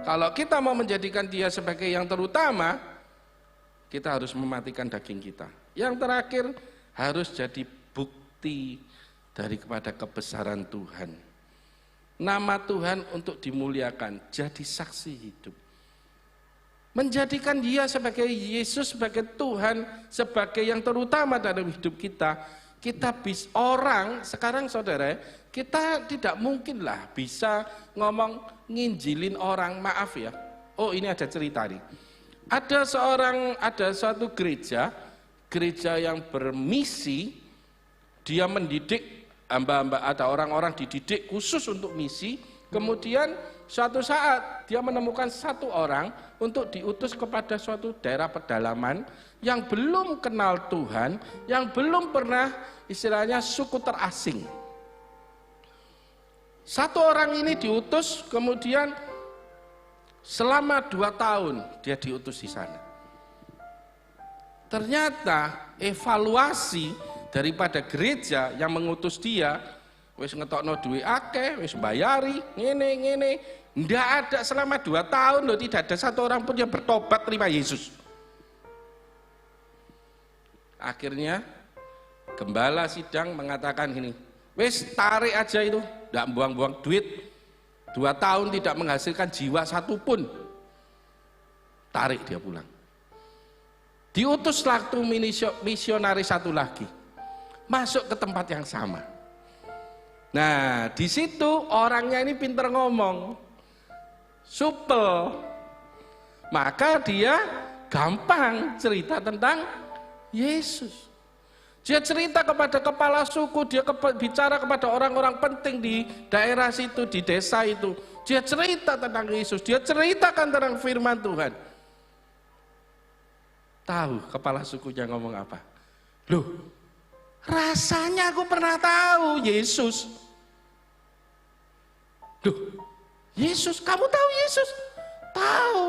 kalau kita mau menjadikan dia sebagai yang terutama, kita harus mematikan daging kita. Yang terakhir, harus jadi bukti daripada kebesaran Tuhan. Nama Tuhan untuk dimuliakan, jadi saksi hidup. Menjadikan dia sebagai Yesus, sebagai Tuhan, sebagai yang terutama dalam hidup kita, orang sekarang saudara, kita tidak mungkinlah bisa ngomong nginjilin orang, maaf ya. Oh, ini ada cerita nih. Ada suatu gereja yang bermisi, dia mendidik hamba-hamba, ada orang-orang dididik khusus untuk misi. Kemudian suatu saat dia menemukan satu orang untuk diutus kepada suatu daerah pedalaman yang belum kenal Tuhan, yang belum pernah istilahnya suku terasing. Satu orang ini diutus, kemudian selama 2 tahun dia diutus di sana. Ternyata evaluasi daripada gereja yang mengutus dia, wis ngetokno duwe akeh, wis bayari, ngene. Ndak ada selama 2 tahun loh, tidak ada satu orang pun yang bertobat terima Yesus. Akhirnya gembala sidang mengatakan gini, wis tarik aja itu, ndak buang-buang duit. 2 tahun tidak menghasilkan jiwa satupun, tarik dia pulang. Diutus waktu misionaris satu lagi, masuk ke tempat yang sama. Nah, di situ orangnya ini pinter ngomong, supel, maka dia gampang cerita tentang Yesus. Dia cerita kepada kepala suku, dia bicara kepada orang-orang penting di daerah situ, di desa itu. Dia cerita tentang Yesus, dia ceritakan tentang firman Tuhan. Tahu kepala sukunya ngomong apa? Loh, rasanya aku pernah tahu Yesus. Loh, Yesus, kamu tahu Yesus? Tahu.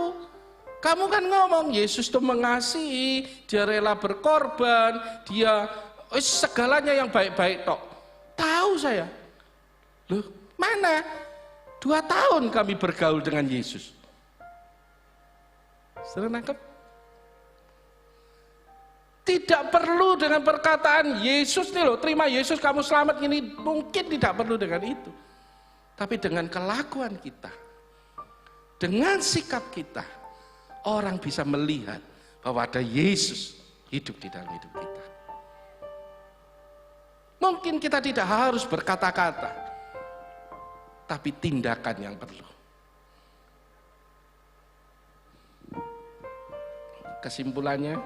Kamu kan ngomong Yesus itu mengasihi, dia rela berkorban, dia segalanya yang baik-baik tok. Tahu saya. Loh, mana? 2 tahun kami bergaul dengan Yesus. Saudara nangkep? Tidak perlu dengan perkataan Yesus nih loh, terima Yesus kamu selamat ini, mungkin tidak perlu dengan itu. Tapi dengan kelakuan kita, dengan sikap kita, orang bisa melihat bahwa ada Yesus hidup di dalam hidup kita. Mungkin kita tidak harus berkata-kata, tapi tindakan yang perlu. Kesimpulannya,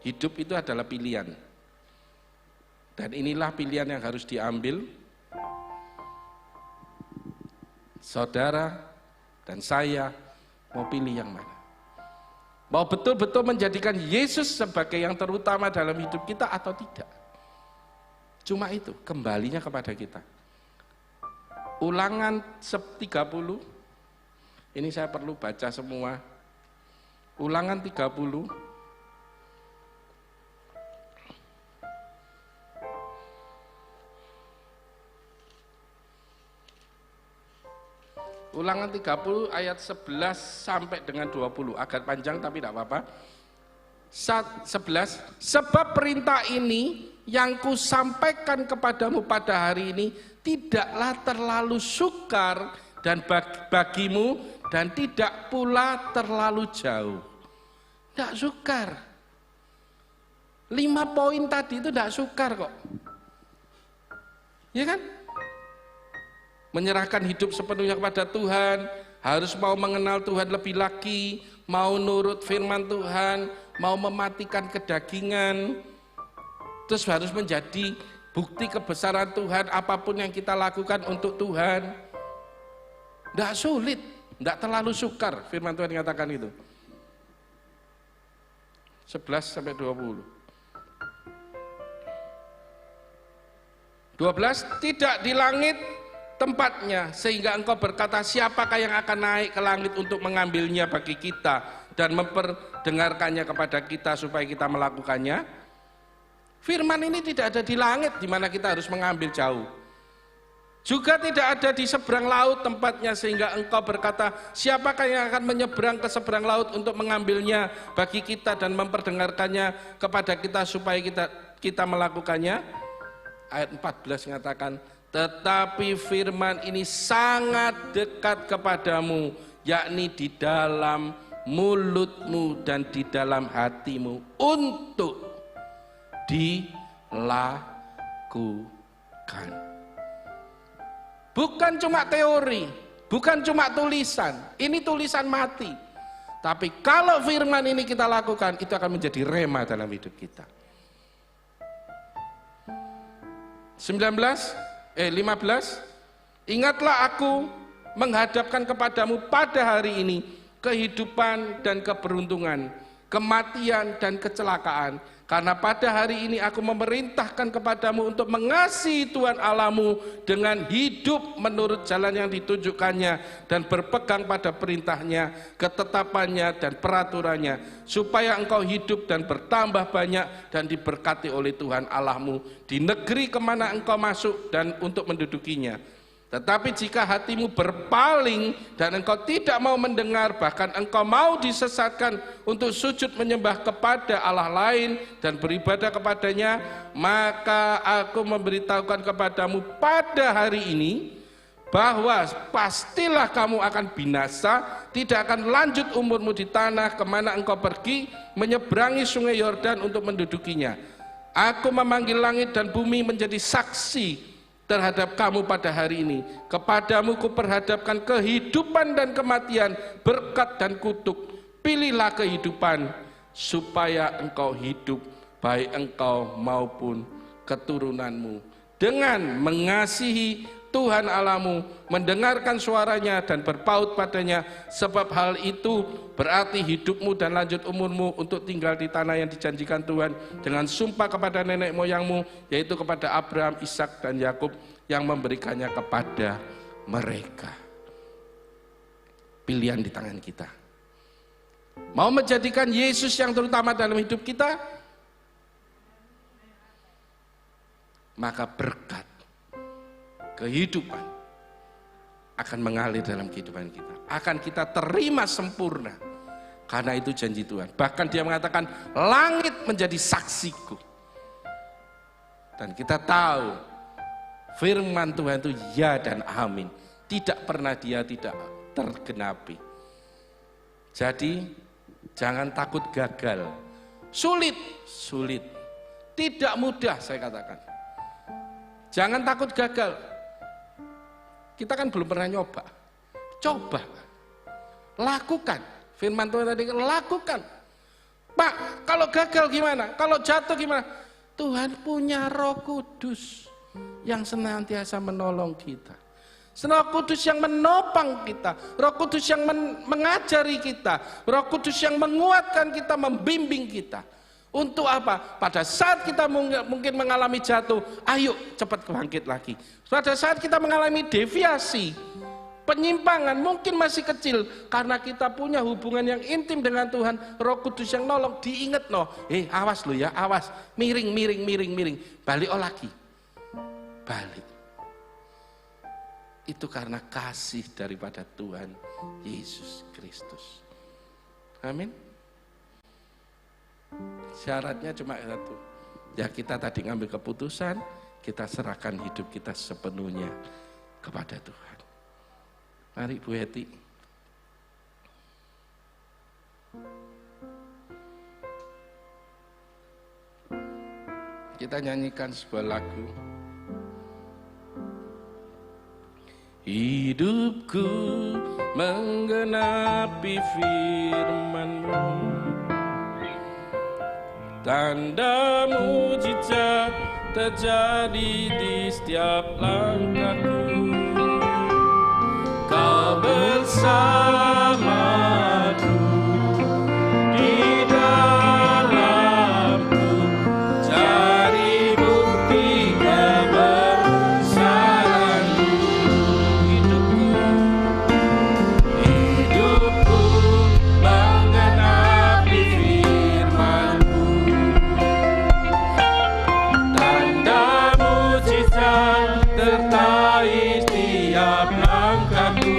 hidup itu adalah pilihan. Dan inilah pilihan yang harus diambil saudara dan saya. Mau pilih yang mana? Mau betul-betul menjadikan Yesus sebagai yang terutama dalam hidup kita atau tidak? Cuma itu, kembalinya kepada kita. Ulangan 30, ini saya perlu baca semua. Ulangan 30. Ulangan 30 ayat 11 sampai dengan 20, agak panjang tapi tidak apa-apa. 11, sebab perintah ini yang kusampaikan kepadamu pada hari ini tidaklah terlalu sukar dan bagimu dan tidak pula terlalu jauh. Tidak sukar. 5 poin tadi itu tidak sukar kok. Ya kan? Menyerahkan hidup sepenuhnya kepada Tuhan, harus mau mengenal Tuhan lebih lagi, mau nurut firman Tuhan, mau mematikan kedagingan, terus harus menjadi bukti kebesaran Tuhan, apapun yang kita lakukan untuk Tuhan. Tidak sulit, tidak terlalu sukar, firman Tuhan mengatakan itu. 11 sampai 20. 12, tidak di langit tempatnya sehingga engkau berkata siapakah yang akan naik ke langit untuk mengambilnya bagi kita dan memperdengarkannya kepada kita supaya kita melakukannya. Firman ini tidak ada di langit di mana kita harus mengambil jauh. Juga tidak ada di seberang laut tempatnya sehingga engkau berkata siapakah yang akan menyeberang ke seberang laut untuk mengambilnya bagi kita dan memperdengarkannya kepada kita supaya kita melakukannya. Ayat 14 mengatakan tetapi firman ini sangat dekat kepadamu, yakni di dalam mulutmu dan di dalam hatimu untuk dilakukan. Bukan cuma teori, bukan cuma tulisan, ini tulisan mati. Tapi kalau firman ini kita lakukan, itu akan menjadi rema dalam hidup kita. 15, ingatlah aku menghadapkan kepadamu pada hari ini kehidupan dan keberuntungan, kematian dan kecelakaan. Karena pada hari ini aku memerintahkan kepadamu untuk mengasihi Tuhan Allahmu dengan hidup menurut jalan yang ditunjukkannya dan berpegang pada perintahnya, ketetapannya dan peraturannya, supaya engkau hidup dan bertambah banyak dan diberkati oleh Tuhan Allahmu di negeri kemana engkau masuk dan untuk mendudukinya. Tetapi jika hatimu berpaling dan engkau tidak mau mendengar, bahkan engkau mau disesatkan untuk sujud menyembah kepada Allah lain dan beribadah kepadanya, maka aku memberitahukan kepadamu pada hari ini bahwa pastilah kamu akan binasa, tidak akan lanjut umurmu di tanah kemana engkau pergi menyeberangi sungai Yordan untuk mendudukinya. Aku memanggil langit dan bumi menjadi saksi terhadap kamu pada hari ini. Kepadamu kuperhadapkan kehidupan dan kematian, berkat dan kutuk. Pilihlah kehidupan supaya engkau hidup, baik engkau maupun keturunanmu, dengan mengasihi Tuhan Allahmu, mendengarkan suaranya dan berpaut padanya, sebab hal itu berarti hidupmu dan lanjut umurmu untuk tinggal di tanah yang dijanjikan Tuhan dengan sumpah kepada nenek moyangmu, yaitu kepada Abraham, Ishak dan Yakub, yang memberikannya kepada mereka. Pilihan di tangan kita. Mau menjadikan Yesus yang terutama dalam hidup kita, maka berkat kehidupan akan mengalir dalam kehidupan kita, akan kita terima sempurna, karena itu janji Tuhan. Bahkan dia mengatakan langit menjadi saksiku, dan kita tahu firman Tuhan itu ya dan amin, tidak pernah dia tidak tergenapi. Jadi jangan takut gagal. Sulit, tidak mudah, saya katakan. Jangan takut gagal. Kita kan belum pernah nyoba. Coba. Lakukan. Firman Tuhan tadi, lakukan. Pak, kalau gagal gimana? Kalau jatuh gimana? Tuhan punya Roh Kudus yang senantiasa menolong kita. Roh Kudus yang menopang kita. Roh Kudus yang mengajari kita. Roh Kudus yang menguatkan kita, membimbing kita. Untuk apa? Pada saat kita mungkin mengalami jatuh, ayo cepat bangkit lagi. Pada saat kita mengalami deviasi, penyimpangan mungkin masih kecil, karena kita punya hubungan yang intim dengan Tuhan, Roh Kudus yang nolong, diingat no, awas lo ya, awas, miring, balik lagi, balik. Itu karena kasih daripada Tuhan Yesus Kristus. Amin. Syaratnya cuma satu, ya kita tadi ngambil keputusan, kita serahkan hidup kita sepenuhnya kepada Tuhan. Mari Bu Heti. Kita nyanyikan sebuah lagu. Hidupku menggenapi firman-Mu, tanda mujizat terjadi di setiap langkahku. Kau bersamaku di dalamku, cari bukti kebesaran-Mu. Hidupku menggenapi firman-Mu, tanda mujizat sertai setiap langkahku.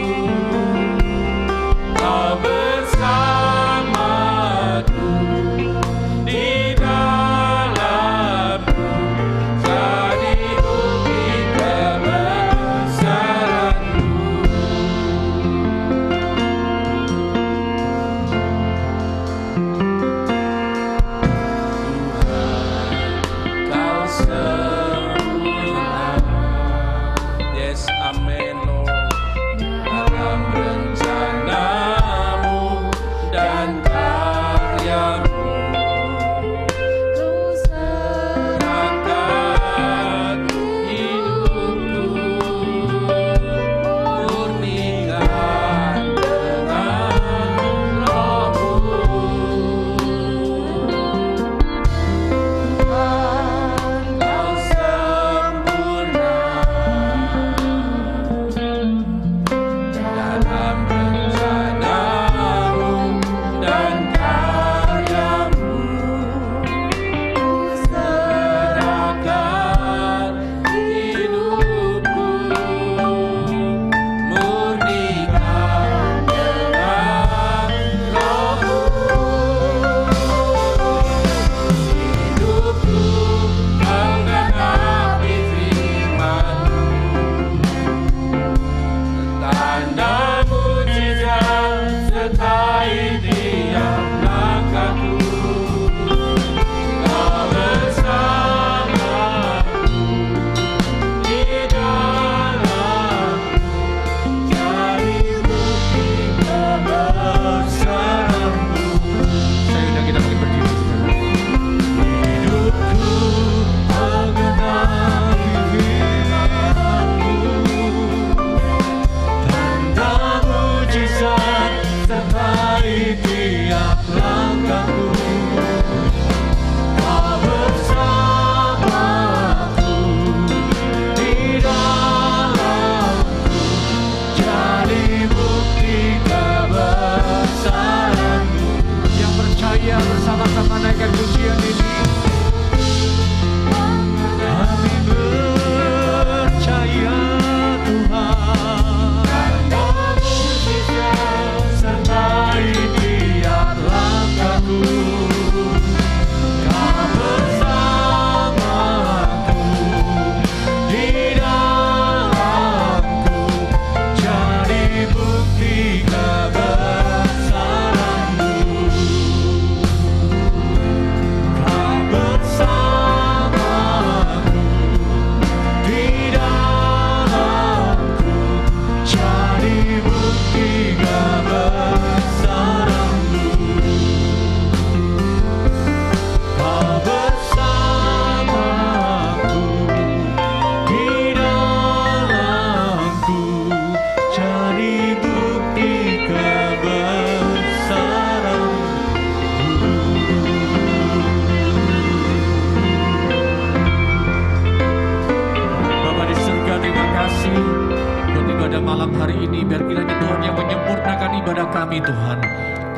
ibadah kami Tuhan.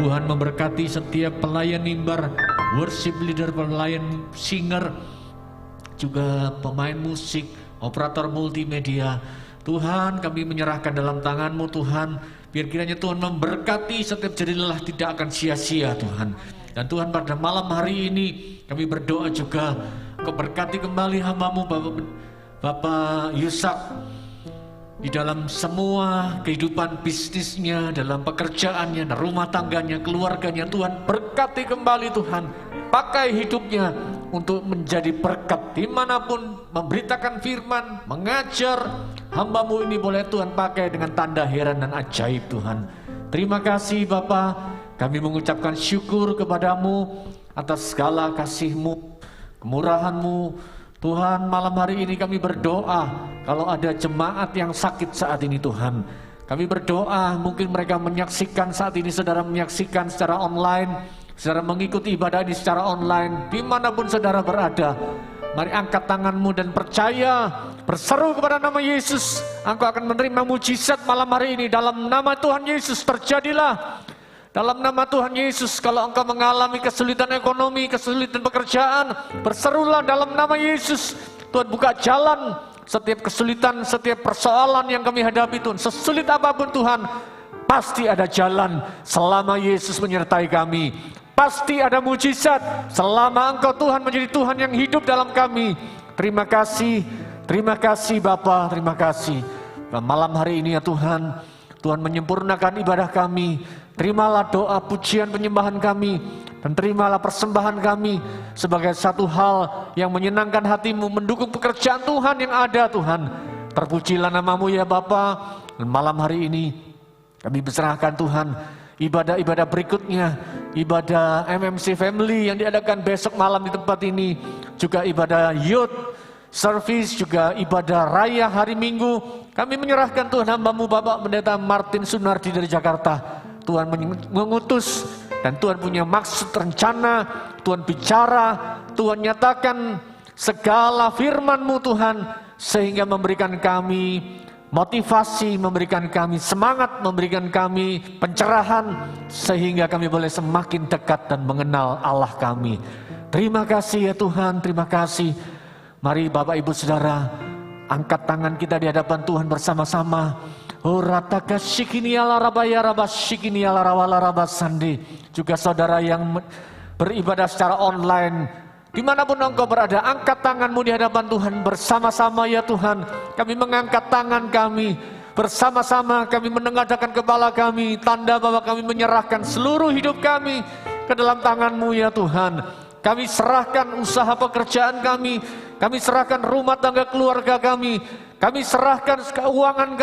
Tuhan memberkati setiap pelayan mimbar, worship leader, pelayan singer, juga pemain musik, operator multimedia. Tuhan, kami menyerahkan dalam tangan-Mu Tuhan. Biar kiranya Tuhan memberkati setiap jerih lelah tidak akan sia-sia Tuhan. Dan Tuhan, pada malam hari ini kami berdoa juga, Kau berkati kembali hamba-Mu Bapak Yusak, di dalam semua kehidupan bisnisnya, dalam pekerjaannya, rumah tangganya, keluarganya. Tuhan, berkati kembali Tuhan. Pakai hidupnya untuk menjadi berkat dimanapun, memberitakan firman, mengajar. Hamba-Mu ini boleh Tuhan pakai dengan tanda heran dan ajaib Tuhan. Terima kasih Bapa, kami mengucapkan syukur kepadamu atas segala kasih-Mu, kemurahan-Mu. Tuhan, malam hari ini kami berdoa, kalau ada jemaat yang sakit saat ini Tuhan, kami berdoa, mungkin mereka menyaksikan saat ini, saudara menyaksikan secara online, saudara mengikuti ibadah ini secara online, dimanapun saudara berada. Mari angkat tanganmu dan percaya, berseru kepada nama Yesus. Engkau akan menerima mujizat malam hari ini. Dalam nama Tuhan Yesus terjadilah. Dalam nama Tuhan Yesus, kalau engkau mengalami kesulitan ekonomi, kesulitan pekerjaan, berserulah dalam nama Yesus. Tuhan buka jalan setiap kesulitan, setiap persoalan yang kami hadapi Tuhan. Sesulit apapun Tuhan, pasti ada jalan selama Yesus menyertai kami. Pasti ada mujizat selama Engkau Tuhan menjadi Tuhan yang hidup dalam kami. Terima kasih Bapa, terima kasih. Dan malam hari ini ya Tuhan, Tuhan menyempurnakan ibadah kami. Terimalah doa, pujian, penyembahan kami, dan terimalah persembahan kami sebagai satu hal yang menyenangkan hati-Mu, mendukung pekerjaan Tuhan yang ada Tuhan. Terpujilah nama-Mu ya Bapa. Dan malam hari ini kami berserahkan Tuhan ibadah-ibadah berikutnya, ibadah MMC Family yang diadakan besok malam di tempat ini, juga ibadah youth service, juga ibadah raya hari Minggu. Kami menyerahkan Tuhan hamba-Mu Bapak Pendeta Martin Sunardi dari Jakarta. Tuhan mengutus dan Tuhan punya maksud, rencana. Tuhan bicara, Tuhan nyatakan segala firman-Mu Tuhan, sehingga memberikan kami motivasi, memberikan kami semangat, memberikan kami pencerahan, sehingga kami boleh semakin dekat dan mengenal Allah kami. Terima kasih ya Tuhan, terima kasih. Mari Bapak Ibu Saudara, angkat tangan kita di hadapan Tuhan bersama-sama. Juga saudara yang beribadah secara online, dimanapun engkau berada, angkat tanganmu di hadapan Tuhan bersama-sama ya Tuhan. Kami mengangkat tangan kami, bersama-sama kami menengadahkan kepala kami, tanda bahwa kami menyerahkan seluruh hidup kami ke dalam tangan-Mu ya Tuhan. Kami serahkan usaha pekerjaan kami serahkan rumah tangga keluarga kami serahkan keuangan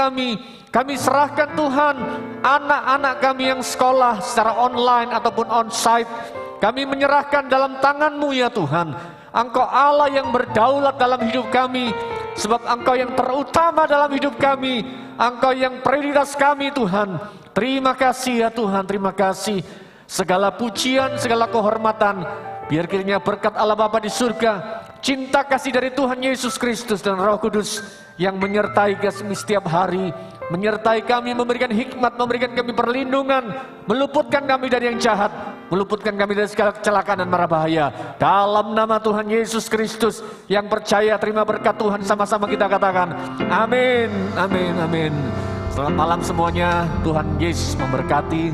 kami serahkan Tuhan anak-anak kami yang sekolah secara online ataupun onsite. Kami menyerahkan dalam tangan-Mu ya Tuhan. Engkau Allah yang berdaulat dalam hidup kami, sebab Engkau yang terutama dalam hidup kami. Engkau yang prioritas kami Tuhan. Terima kasih ya Tuhan, terima kasih. Segala pujian, segala kehormatan, biar kiranya berkat Allah Bapa di surga, cinta kasih dari Tuhan Yesus Kristus dan Roh Kudus yang menyertai kami setiap hari, menyertai kami, memberikan hikmat, memberikan kami perlindungan, meluputkan kami dari yang jahat, meluputkan kami dari segala kecelakaan dan mara bahaya. Dalam nama Tuhan Yesus Kristus, yang percaya terima berkat Tuhan, sama-sama kita katakan amin, amin, amin. Selamat malam semuanya, Tuhan Yesus memberkati.